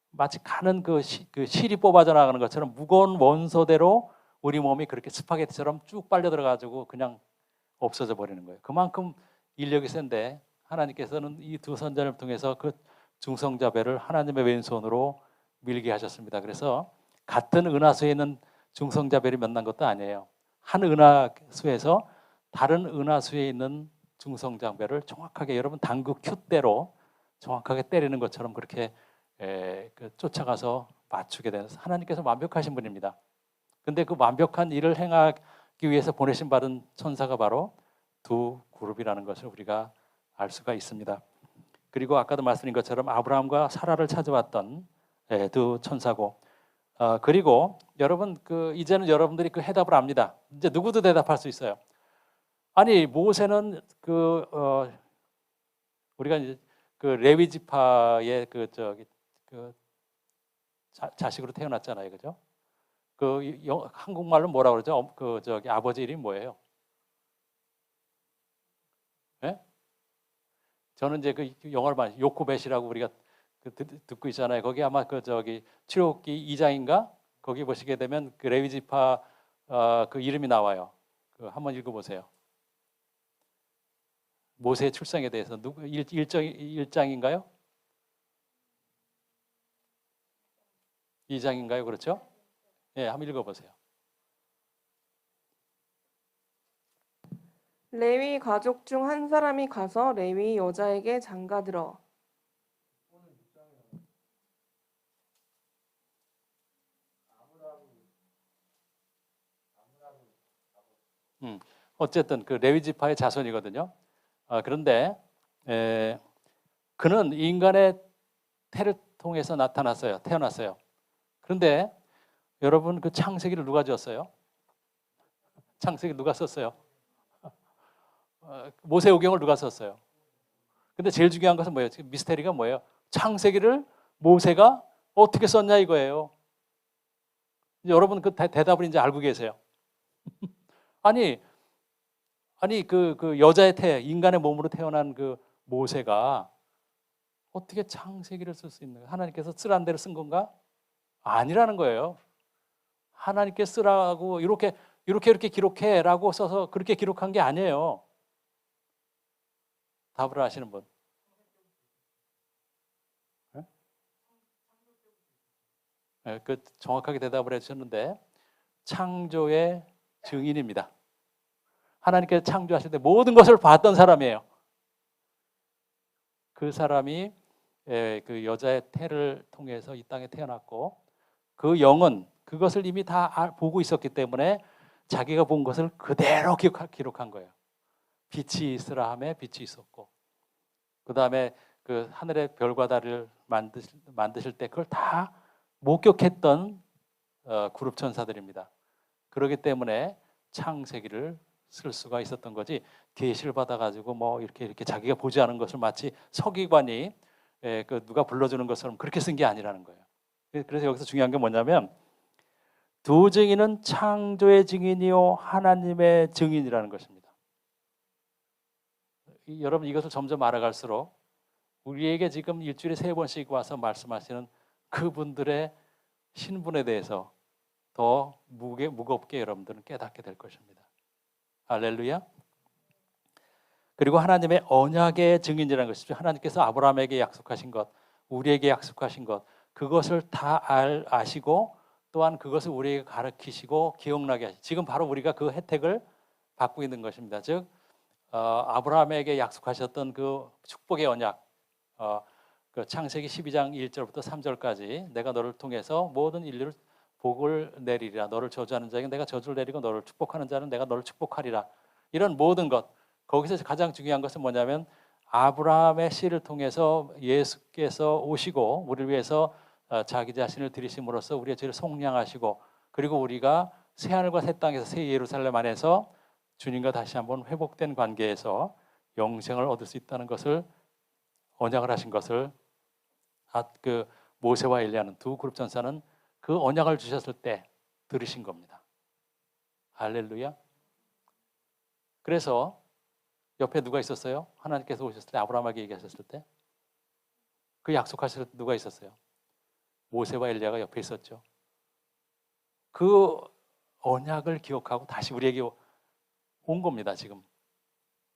마치 가는 그 실이 뽑아져 나가는 것처럼 무거운 원소대로 우리 몸이 그렇게 스파게티처럼 쭉 빨려 들어가지고 그냥 없어져 버리는 거예요. 그만큼 인력이 센데 하나님께서는 이 두 선자를 통해서 그 중성자별을 하나님의 왼손으로 밀게 하셨습니다. 그래서 같은 은하수에 있는 중성자별이 만난 것도 아니에요. 한 은하수에서 다른 은하수에 있는 중성자별을 정확하게 여러분 당구 큐대로 정확하게 때리는 것처럼 그렇게 쫓아가서 맞추게 되는 하나님께서 완벽하신 분입니다. 근데 그 완벽한 일을 행하기 위해서 보내신 받은 천사가 바로 두 그룹이라는 것을 우리가 알 수가 있습니다. 그리고 아까도 말씀드린 것처럼 아브라함과 사라를 찾아왔던 두 천사고 그리고 여러분 이제는 여러분들이 그 해답을 압니다. 이제 누구도 대답할 수 있어요. 아니 모세는 우리가 이제 그 레위 지파의 자식으로 태어났잖아요, 그죠? 한국말로 뭐라 그러죠? 아버지 이름이 뭐예요? 네? 저는 이제 그 영어를 많이 요코벳이라고 우리가 듣고 있잖아요. 거기 아마 출애굽기 2장인가 거기 보시게 되면 그 레위 지파 그 이름이 나와요. 한번 읽어보세요. 모세의 출생에 대해서 1장인가요? 2장인가요? 그렇죠? 예, 한번 읽어보세요. 레위 가족 중 한 사람이 가서 레위 여자에게 장가들어. 어쨌든 그 레위 지파의 자손이거든요. 그런데 그는 인간의 태를 통해서 태어났어요. 그런데 여러분 그 창세기를 누가 지었어요? 창세기 누가 썼어요? 모세오경을 누가 썼어요? 근데 제일 중요한 것은 뭐예요? 지금 미스테리가 뭐예요? 창세기를 모세가 어떻게 썼냐 이거예요. 여러분 그 대답을 이제 알고 계세요. 아니 그 여자의 인간의 몸으로 태어난 그 모세가 어떻게 창세기를 쓸 수 있는 거예요? 하나님께서 쓰라는 대로 쓴 건가? 아니라는 거예요. 하나님께 쓰라고 이렇게 기록해라고 써서 그렇게 기록한 게 아니에요. 답을 아시는 분? 네? 그 정확하게 대답을 해주셨는데 창조의 증인입니다. 하나님께서 창조하실 때 모든 것을 봤던 사람이에요. 그 사람이 그 여자의 태를 통해서 이 땅에 태어났고 그 영은 그것을 이미 다 보고 있었기 때문에 자기가 본 것을 그대로 기록한 거예요. 빛이 있으라 하매 빛이 있었고 그 다음에 그 하늘의 별과 달을 만드실 때 그걸 다 목격했던 그룹 천사들입니다. 그렇기 때문에 창세기를 쓸 수가 있었던 거지 계시를 받아가지고 뭐 이렇게 자기가 보지 않은 것을 마치 서기관이 그 누가 불러주는 것처럼 그렇게 쓴 게 아니라는 거예요. 그래서 여기서 중요한 게 뭐냐면 두 증인은 창조의 증인이요 하나님의 증인이라는 것입니다. 여러분 이것을 점점 알아갈수록 우리에게 지금 일주일에 3번씩 와서 말씀하시는 그분들의 신분에 대해서 더 무겁게 여러분들은 깨닫게 될 것입니다. 할렐루야. 그리고 하나님의 언약의 증인이라는 것이죠. 하나님께서 아브라함에게 약속하신 것, 우리에게 약속하신 것, 그것을 다 아시고 또한 그것을 우리에게 가르치시고 기억나게 하시고 지금 바로 우리가 그 혜택을 받고 있는 것입니다. 즉 아브라함에게 약속하셨던 그 축복의 언약, 그 창세기 12장 1절부터 3절까지 내가 너를 통해서 모든 인류를 복을 내리리라. 너를 저주하는 자에게 내가 저주를 내리고 너를 축복하는 자는 내가 너를 축복하리라. 이런 모든 것. 거기서 가장 중요한 것은 뭐냐면 아브라함의 씨를 통해서 예수께서 오시고 우리를 위해서 자기 자신을 들이심으로써 우리의 죄를 속량하시고 그리고 우리가 새하늘과 새 땅에서 새 예루살렘 안에서 주님과 다시 한번 회복된 관계에서 영생을 얻을 수 있다는 것을 언약을 하신 것을 그 모세와 엘리야는 두 그룹 전사는 그 언약을 주셨을 때 들으신 겁니다. 할렐루야. 그래서 옆에 누가 있었어요? 하나님께서 오셨을 때 아브라함에게 얘기하셨을 때 그 약속하실 때 누가 있었어요? 모세와 엘리야가 옆에 있었죠. 그 언약을 기억하고 다시 우리에게 온 겁니다, 지금.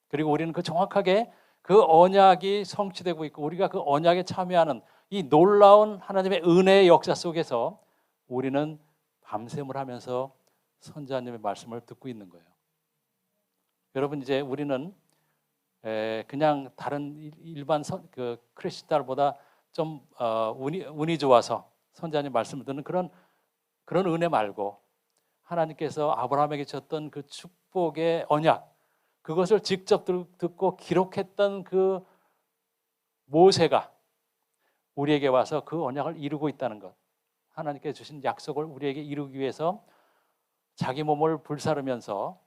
그리고 우리는 그 정확하게 그 언약이 성취되고 있고 우리가 그 언약에 참여하는 이 놀라운 하나님의 은혜의 역사 속에서 우리는 밤샘을 하면서 선지자님의 말씀을 듣고 있는 거예요. 여러분 이제 우리는 그냥 다른 일반 그 크리스탈보다 좀 운이 좋아서 선지자님 말씀을 듣는 그런 은혜 말고 하나님께서 아브라함에게 주셨던 그 축복의 언약 그것을 직접 듣고 기록했던 그 모세가 우리에게 와서 그 언약을 이루고 있다는 것. 하나님께서 주신 약속을 우리에게 이루기 위해서 자기 몸을 불사르면서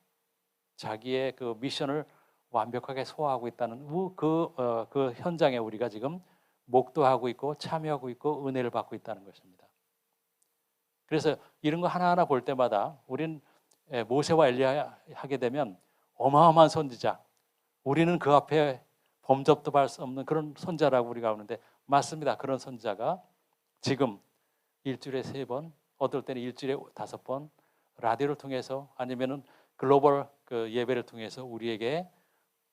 자기의 그 미션을 완벽하게 소화하고 있다는 그 현장에 우리가 지금 목도하고 있고 참여하고 있고 은혜를 받고 있다는 것입니다. 그래서 이런 거 하나하나 볼 때마다 우린 모세와 엘리야 하게 되면 어마어마한 선지자, 우리는 그 앞에 범접도 할 수 없는 그런 선자라고 우리가 하는데 맞습니다. 그런 선자가 지금 일주일에 3번, 어떨 때는 일주일에 5번 라디오를 통해서 아니면은 글로벌 그 예배를 통해서 우리에게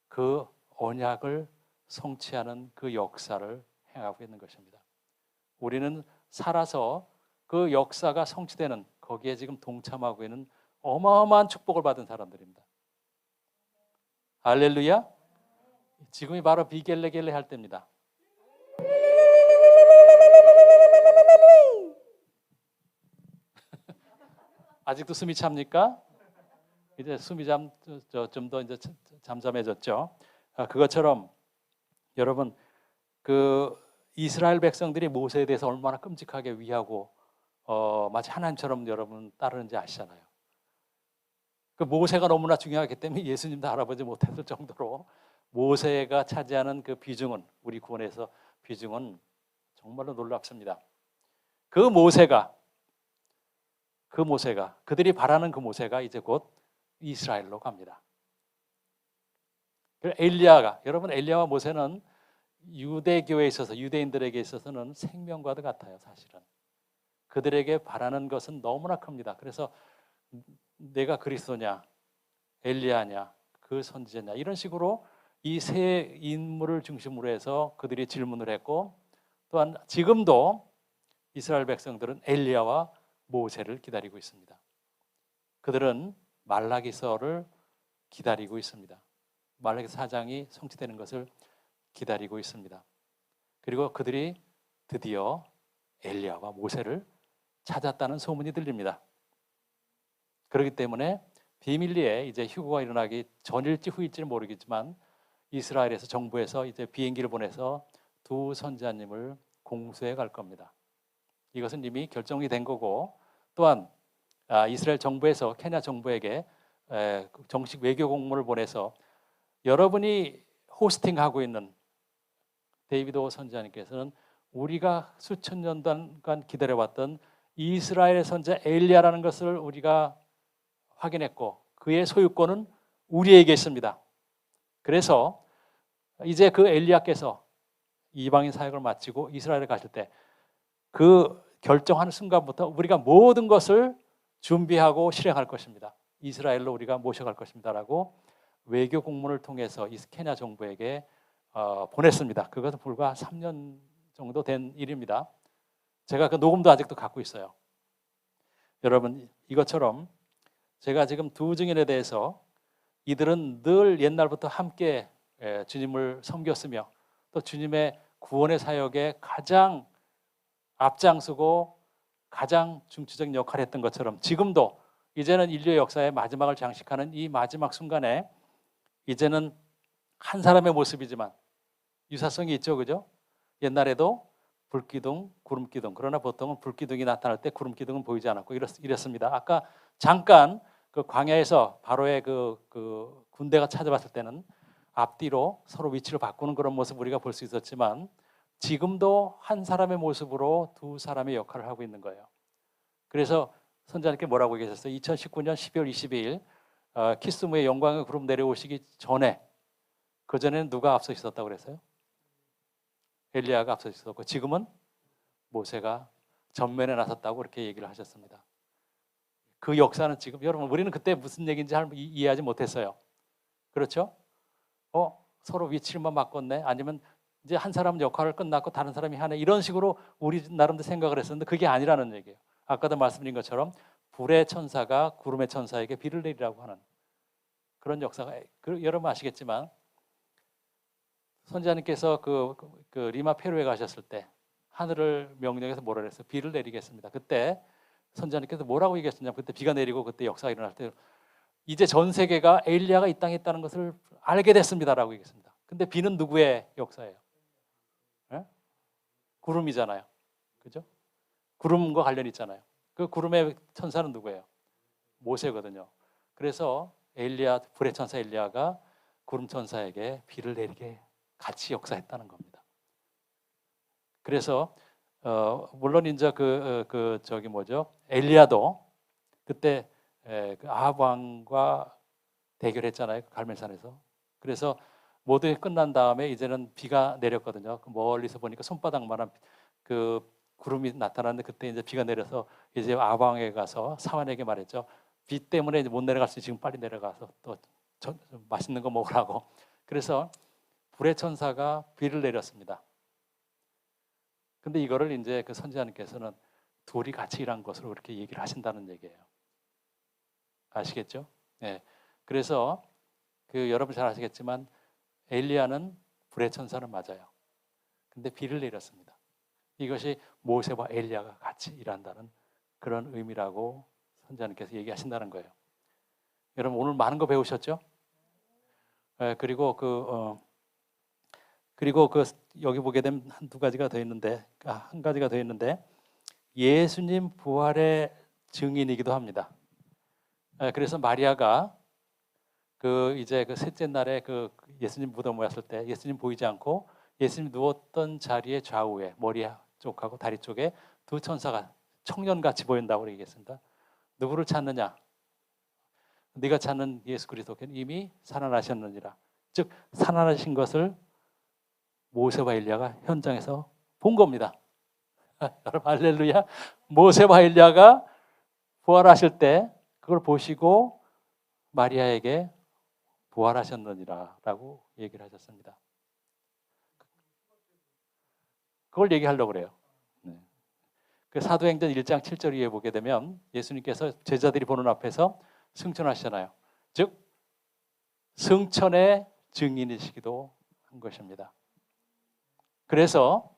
그 언약을 성취하는 그 역사를 행하고 있는 것입니다. 우리는 살아서 그 역사가 성취되는 거기에 지금 동참하고 있는 어마어마한 축복을 받은 사람들입니다. 할렐루야. 지금이 바로 비겔레겔레 할 때입니다. 아직도 숨이 찹니까? 이제 숨이 좀 더 이제 잠잠해졌죠. 그것처럼 여러분 그 이스라엘 백성들이 모세에 대해서 얼마나 끔찍하게 위하고 마치 하나님처럼 여러분 따르는지 아시잖아요. 그 모세가 너무나 중요하기 때문에 예수님도 알아보지 못했을 정도로 모세가 차지하는 그 비중은 우리 구원에서 비중은 정말로 놀랍습니다. 그 모세가 그들이 바라는 그 모세가 이제 곧 이스라엘로 갑니다. 엘리야가 여러분 엘리야와 모세는 유대교에 있어서 유대인들에게 있어서는 생명과도 같아요. 사실은 그들에게 바라는 것은 너무나 큽니다. 그래서 내가 그리스도냐 엘리야냐 그 선지자냐 이런 식으로 이 세 인물을 중심으로 해서 그들이 질문을 했고 또한 지금도 이스라엘 백성들은 엘리야와 모세를 기다리고 있습니다. 그들은 말라기서를 기다리고 있습니다. 말라기서 4장이 성취되는 것을 기다리고 있습니다. 그리고 그들이 드디어 엘리야와 모세를 찾았다는 소문이 들립니다. 그렇기 때문에 비밀리에 이제 휴거가 일어나기 전일지 후일지는 모르겠지만 이스라엘에서 정부에서 이제 비행기를 보내서 두 선지자님을 공수해 갈 겁니다. 이것은 이미 결정이 된 거고, 또한 이스라엘 정부에서 케냐 정부에게 정식 외교 공문을 보내서 여러분이 호스팅하고 있는 데이비드 선지자님께서는 우리가 수천 년간 기다려왔던 이스라엘의 선지자 엘리야라는 것을 우리가 확인했고 그의 소유권은 우리에게 있습니다. 그래서 이제 그 엘리야께서 이방인 사역을 마치고 이스라엘에 가실 때 그 결정하는 순간부터 우리가 모든 것을 준비하고 실행할 것입니다. 이스라엘로 우리가 모셔갈 것입니다라고 외교 공문을 통해서 케냐 정부에게 보냈습니다. 그것은 불과 3년 정도 된 일입니다. 제가 그 녹음도 아직도 갖고 있어요. 여러분, 이것처럼 제가 지금 두 증인에 대해서 이들은 늘 옛날부터 함께 주님을 섬겼으며 또 주님의 구원의 사역에 가장 앞장서고 가장 중추적인 역할을 했던 것처럼 지금도 이제는 인류의 역사의 마지막을 장식하는 이 마지막 순간에 이제는 한 사람의 모습이지만 유사성이 있죠, 그죠? 옛날에도 불기둥, 구름기둥. 그러나 보통은 불기둥이 나타날 때 구름기둥은 보이지 않았고 이랬습니다. 아까 잠깐 그 광야에서 바로의 그 군대가 찾아왔을 때는 앞뒤로 서로 위치를 바꾸는 그런 모습 우리가 볼 수 있었지만 지금도 한 사람의 모습으로 두 사람의 역할을 하고 있는 거예요. 그래서 선지자님께 뭐라고 계셨어요? 2019년 12월 22일 키스무의 영광의 구름 내려오시기 전에 그 전에는 누가 앞서 있었다고 그랬어요? 엘리야가 앞서 있었고 지금은 모세가 전면에 나섰다고 그렇게 얘기를 하셨습니다. 그 역사는 지금 여러분 우리는 그때 무슨 얘기인지 이해하지 못했어요. 그렇죠? 서로 위치만 바꿨네. 아니면 이제 한 사람 역할을 끝났고 다른 사람이 하네. 이런 식으로 우리 나름대로 생각을 했었는데 그게 아니라는 얘기예요. 아까도 말씀드린 것처럼 불의 천사가 구름의 천사에게 비를 내리라고 하는 그런 역사가 여러분 아시겠지만 선지자님께서 그 리마 페루에 가셨을 때 하늘을 명령해서 뭐라 그랬어요? 비를 내리겠습니다. 그때 선지자님께서 뭐라고 얘기하셨냐면 그때 비가 내리고 그때 역사가 일어날 때 이제 전 세계가 엘리야가 이 땅에 있다는 것을 알게 됐습니다라고 얘기했습니다. 근데 비는 누구의 역사예요? 네? 구름이잖아요. 그죠? 구름과 관련이 있잖아요. 그 구름의 천사는 누구예요? 모세거든요. 그래서 불의 천사 엘리야가 구름 천사에게 비를 내리게 같이 역사했다는 겁니다. 그래서 물론 이제 엘리야도 그때 그 아합 왕과 대결했잖아요. 갈멜산에서. 그래서 모두 끝난 다음에 이제는 비가 내렸거든요. 멀리서 보니까 손바닥만한 그 구름이 나타났는데 그때 이제 비가 내려서 이제 아합 왕에게 가서 사환에게 말했죠. 비 때문에 이제 못 내려갔으니 지금 빨리 내려가서 또 맛있는 거 먹으라고. 그래서 불의 천사가 비를 내렸습니다. 근데 이거를 이제 그 선지자님께서는 둘이 같이 일한 것으로 그렇게 얘기를 하신다는 얘기예요. 아시겠죠? 네. 그래서 여러분 잘 아시겠지만 엘리야는 불의 천사는 맞아요. 근데 비를 내렸습니다. 이것이 모세와 엘리야가 같이 일한다는 그런 의미라고 선지자님께서 얘기하신다는 거예요. 여러분 오늘 많은 거 배우셨죠? 네, 그리고 여기 보게 되면 한두 가지가 더 있는데 한 가지가 더 있는데 예수님 부활의 증인이기도 합니다. 그래서 마리아가 이제 셋째 날에 예수님 무덤 모였을 때 예수님 보이지 않고 예수님 누웠던 자리의 좌우에 머리 쪽하고 다리 쪽에 두 천사가 청년같이 보인다고 얘기했습니다. 누구를 찾느냐? 네가 찾는 예수 그리스도께는 이미 살아나셨느니라. 즉 살아나신 것을 모세와 엘리야가 현장에서 본 겁니다. 여러분 할렐루야. 모세와 엘리야가 부활하실 때 그걸 보시고 마리아에게 부활하셨느니라라고 얘기를 하셨습니다. 그걸 얘기하려고 그래요. 네. 그 사도행전 1장 7절 위에 보게 되면 예수님께서 제자들이 보는 앞에서 승천하시잖아요. 즉 승천의 증인이시기도 한 것입니다. 그래서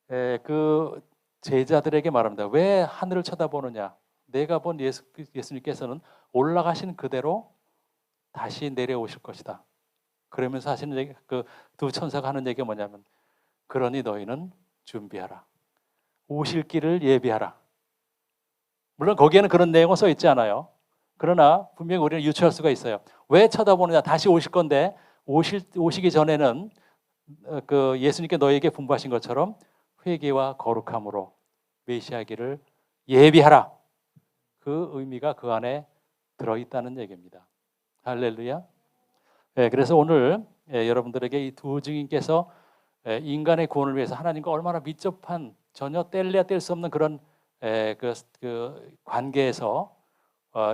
그 제자들에게 말합니다. 왜 하늘을 쳐다보느냐? 내가 본 예수님께서는 올라가신 그대로 다시 내려오실 것이다. 그러면서 하시는 그 두 천사가 하는 얘기가 뭐냐면, 그러니 너희는 준비하라. 오실 길을 예비하라. 물론 거기에는 그런 내용은 써 있지 않아요. 그러나 분명히 우리는 유추할 수가 있어요. 왜 쳐다보느냐? 다시 오실 건데 오시기 전에는 그 예수님께 너희에게 분부하신 것처럼 회개와 거룩함으로 메시아기를 예비하라. 그 의미가 그 안에 들어있다는 얘기입니다. 할렐루야. 그래서 오늘 여러분들에게 이 두 증인께서 인간의 구원을 위해서 하나님과 얼마나 밀접한, 전혀 뗄래야 뗄 수 없는 그런 그 관계에서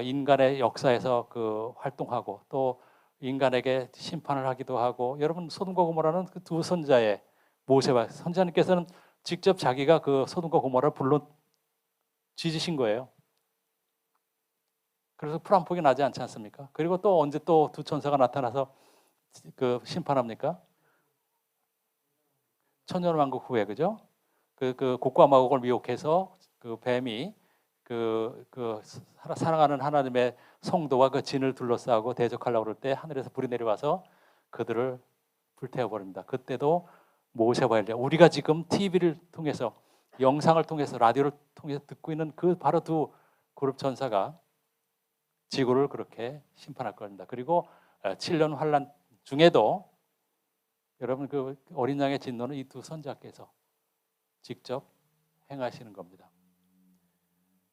인간의 역사에서 그 활동하고 또 인간에게 심판을 하기도 하고, 여러분 소돔과 고모라는 그 두 선자의 모세와 선자님께서는 직접 자기가 그 소돔과 고모라를 불러 지지신 거예요. 그래서 풀 한 폭이 나지 않지 않습니까? 그리고 또 언제 또 두 천사가 나타나서 그 심판합니까? 천년왕국 후에, 그죠? 그 곡과 마곡을 미혹해서 그 뱀이 사랑하는 하나님의 성도와 그 진을 둘러싸고 대적하려고 그럴 때 하늘에서 불이 내려와서 그들을 불태워 버립니다. 그때도 모세와 엘리야, 우리가 지금 TV를 통해서, 영상을 통해서, 라디오를 통해서 듣고 있는 그 바로 두 그룹 천사가 지구를 그렇게 심판할 겁니다. 그리고 7년 환란 중에도 여러분 그 어린 양의 진노는 이 두 선자께서 직접 행하시는 겁니다.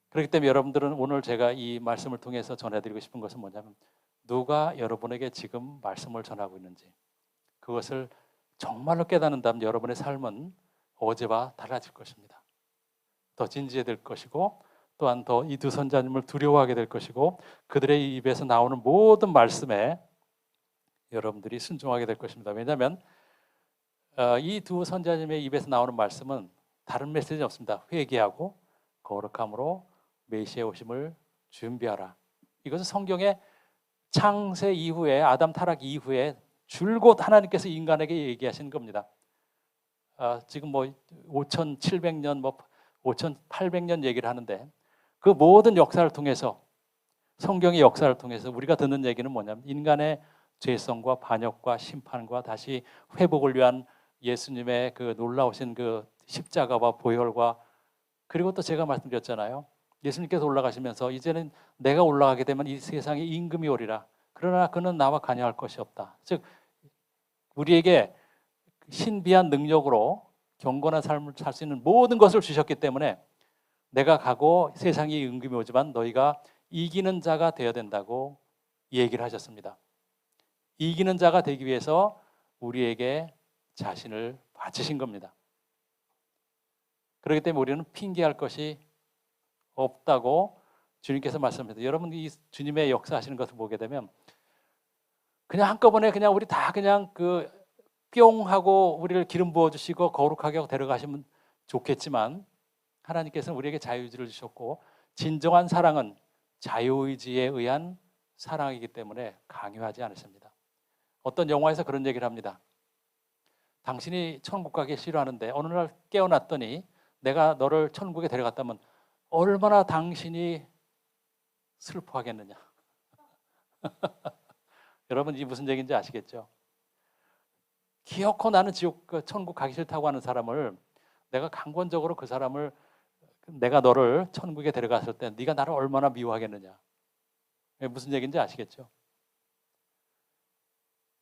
그렇기 때문에 여러분들은 오늘 제가 이 말씀을 통해서 전해드리고 싶은 것은 뭐냐면, 누가 여러분에게 지금 말씀을 전하고 있는지 그것을 정말로 깨닫는다면 여러분의 삶은 어제와 달라질 것입니다. 더 진지해질 것이고, 또한 더 이 두 선자님을 두려워하게 될 것이고, 그들의 입에서 나오는 모든 말씀에 여러분들이 순종하게 될 것입니다. 왜냐하면 이 두 선자님의 입에서 나오는 말씀은 다른 메시지는 없습니다. 회개하고 거룩함으로 메시아 오심을 준비하라. 이것은 성경의 창세 이후에, 아담 타락 이후에 줄곧 하나님께서 인간에게 얘기하신 겁니다. 지금 뭐 5,700년, 뭐 5,800년 얘기를 하는데, 그 모든 역사를 통해서, 성경의 역사를 통해서 우리가 듣는 얘기는 뭐냐면, 인간의 죄성과 반역과 심판과 다시 회복을 위한 예수님의 그 놀라우신 그 십자가와 보혈과, 그리고 또 제가 말씀드렸잖아요. 예수님께서 올라가시면서 이제는 내가 올라가게 되면 이 세상에 임금이 오리라. 그러나 그는 나와 관여할 것이 없다. 즉 우리에게 신비한 능력으로 경건한 삶을 살 수 있는 모든 것을 주셨기 때문에 내가 가고 세상에 임금이 오지만 너희가 이기는 자가 되어야 된다고 얘기를 하셨습니다. 이기는 자가 되기 위해서 우리에게 자신을 바치신 겁니다. 그렇기 때문에 우리는 핑계할 것이 없다고 주님께서 말씀하셨습니다. 여러분 이 주님의 역사하시는 것을 보게 되면 그냥 한꺼번에 그냥 우리 다 그냥 뿅 하고 우리를 기름 부어 주시고 거룩하게 하고 데려가시면 좋겠지만, 하나님께서는 우리에게 자유의지를 주셨고, 진정한 사랑은 자유의지에 의한 사랑이기 때문에 강요하지 않으십니다. 어떤 영화에서 그런 얘기를 합니다. 당신이 천국 가기 싫어하는데 어느 날 깨어났더니 내가 너를 천국에 데려갔다면 얼마나 당신이 슬퍼하겠느냐. 여러분 이 무슨 얘기인지 아시겠죠? 기어코 나는 천국 가기 싫다고 하는 사람을 내가 강권적으로 그 사람을, 내가 너를 천국에 데려갔을 때 네가 나를 얼마나 미워하겠느냐. 무슨 얘기인지 아시겠죠?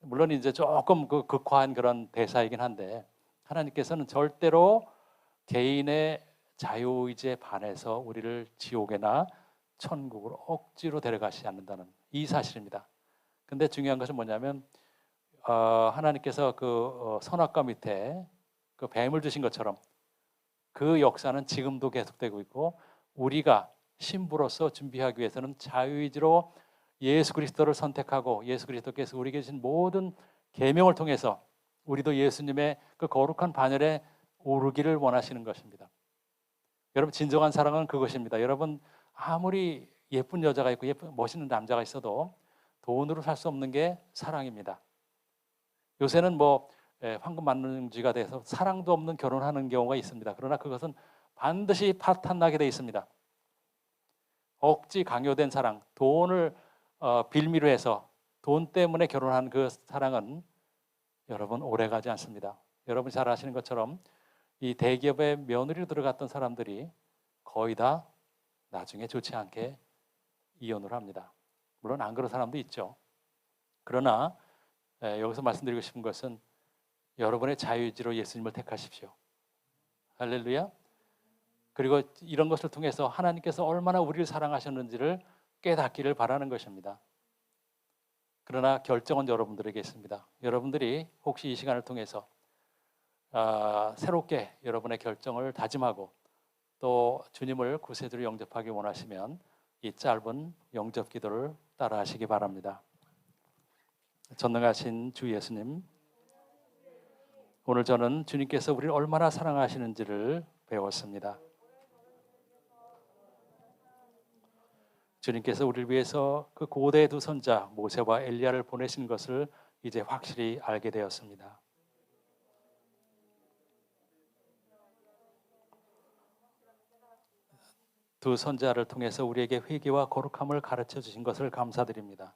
물론 이제 조금 극화한 그런 대사이긴 한데, 하나님께서는 절대로 개인의 자유의지에 반해서 우리를 지옥에나 천국으로 억지로 데려가시지 않는다는 이 사실입니다. 근데 중요한 것은 뭐냐면 하나님께서 선악과 밑에 그 뱀을 주신 것처럼 그 역사는 지금도 계속되고 있고, 우리가 신부로서 준비하기 위해서는 자유의지로 예수 그리스도를 선택하고 예수 그리스도께서 우리에게 주신 모든 계명을 통해서 우리도 예수님의 그 거룩한 반열에 오르기를 원하시는 것입니다. 여러분 진정한 사랑은 그것입니다. 여러분 아무리 예쁜 여자가 있고 예쁜 멋있는 남자가 있어도 돈으로 살 수 없는 게 사랑입니다. 요새는 뭐 황금 만능주의가 돼서 사랑도 없는 결혼하는 경우가 있습니다. 그러나 그것은 반드시 파탄나게 돼 있습니다. 억지 강요된 사랑, 돈을 빌미로 해서 돈 때문에 결혼한 그 사랑은 여러분 오래가지 않습니다. 여러분 잘 아시는 것처럼 이 대기업에 며느리로 들어갔던 사람들이 거의 다 나중에 좋지 않게 이혼을 합니다. 물론 안 그런 사람도 있죠. 그러나 여기서 말씀드리고 싶은 것은 여러분의 자유의지로 예수님을 택하십시오. 할렐루야. 그리고 이런 것을 통해서 하나님께서 얼마나 우리를 사랑하셨는지를 깨닫기를 바라는 것입니다. 그러나 결정은 여러분들에게 있습니다. 여러분들이 혹시 이 시간을 통해서 새롭게 여러분의 결정을 다짐하고 또 주님을 구세주로 영접하기 원하시면 이 짧은 영접 기도를 따라 하시기 바랍니다. 전능하신 주 예수님, 오늘 저는 주님께서 우리를 얼마나 사랑하시는지를 배웠습니다. 주님께서 우리를 위해서 그 고대의 두 선자 모세와 엘리야를 보내신 것을 이제 확실히 알게 되었습니다. 두 선자를 통해서 우리에게 회개와 거룩함을 가르쳐 주신 것을 감사드립니다.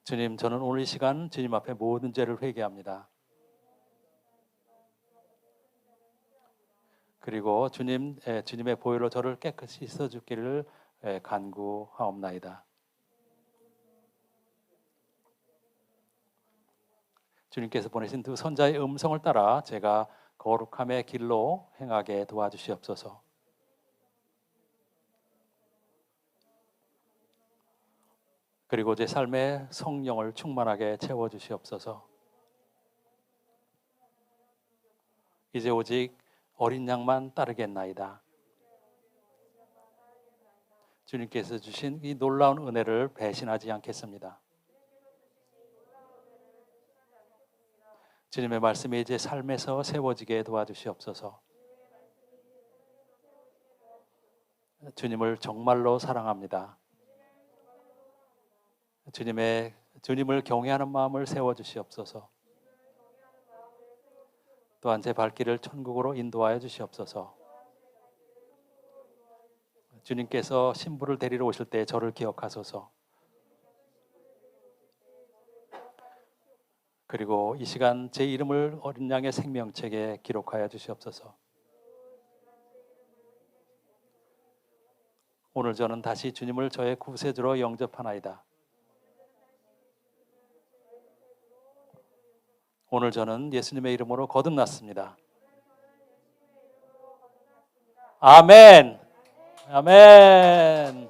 주님, 저는 오늘 이 시간 주님 앞에 모든 죄를 회개합니다. 그리고 주님의 보혈로 저를 깨끗이 씻어주기를 간구하옵나이다. 주님께서 보내신 두 선자의 음성을 따라 제가 거룩함의 길로 행하게 도와주시옵소서. 그리고 제 삶의 성령을 충만하게 채워주시옵소서. 이제 오직 어린 양만 따르겠나이다. 주님께서 주신 이 놀라운 은혜를 배신하지 않겠습니다. 주님의 말씀이 이제 삶에서 세워지게 도와주시옵소서. 주님을 정말로 사랑합니다. 주님을 경외하는 마음을 세워주시옵소서. 또한 제 발길을 천국으로 인도하여 주시옵소서. 주님께서 신부를 데리러 오실 때 저를 기억하소서. 그리고 이 시간 제 이름을 어린 양의 생명책에 기록하여 주시옵소서. 오늘 저는 다시 주님을 저의 구세주로 영접하나이다. 오늘 저는 예수님의 이름으로 거듭났습니다. 아멘. 아멘.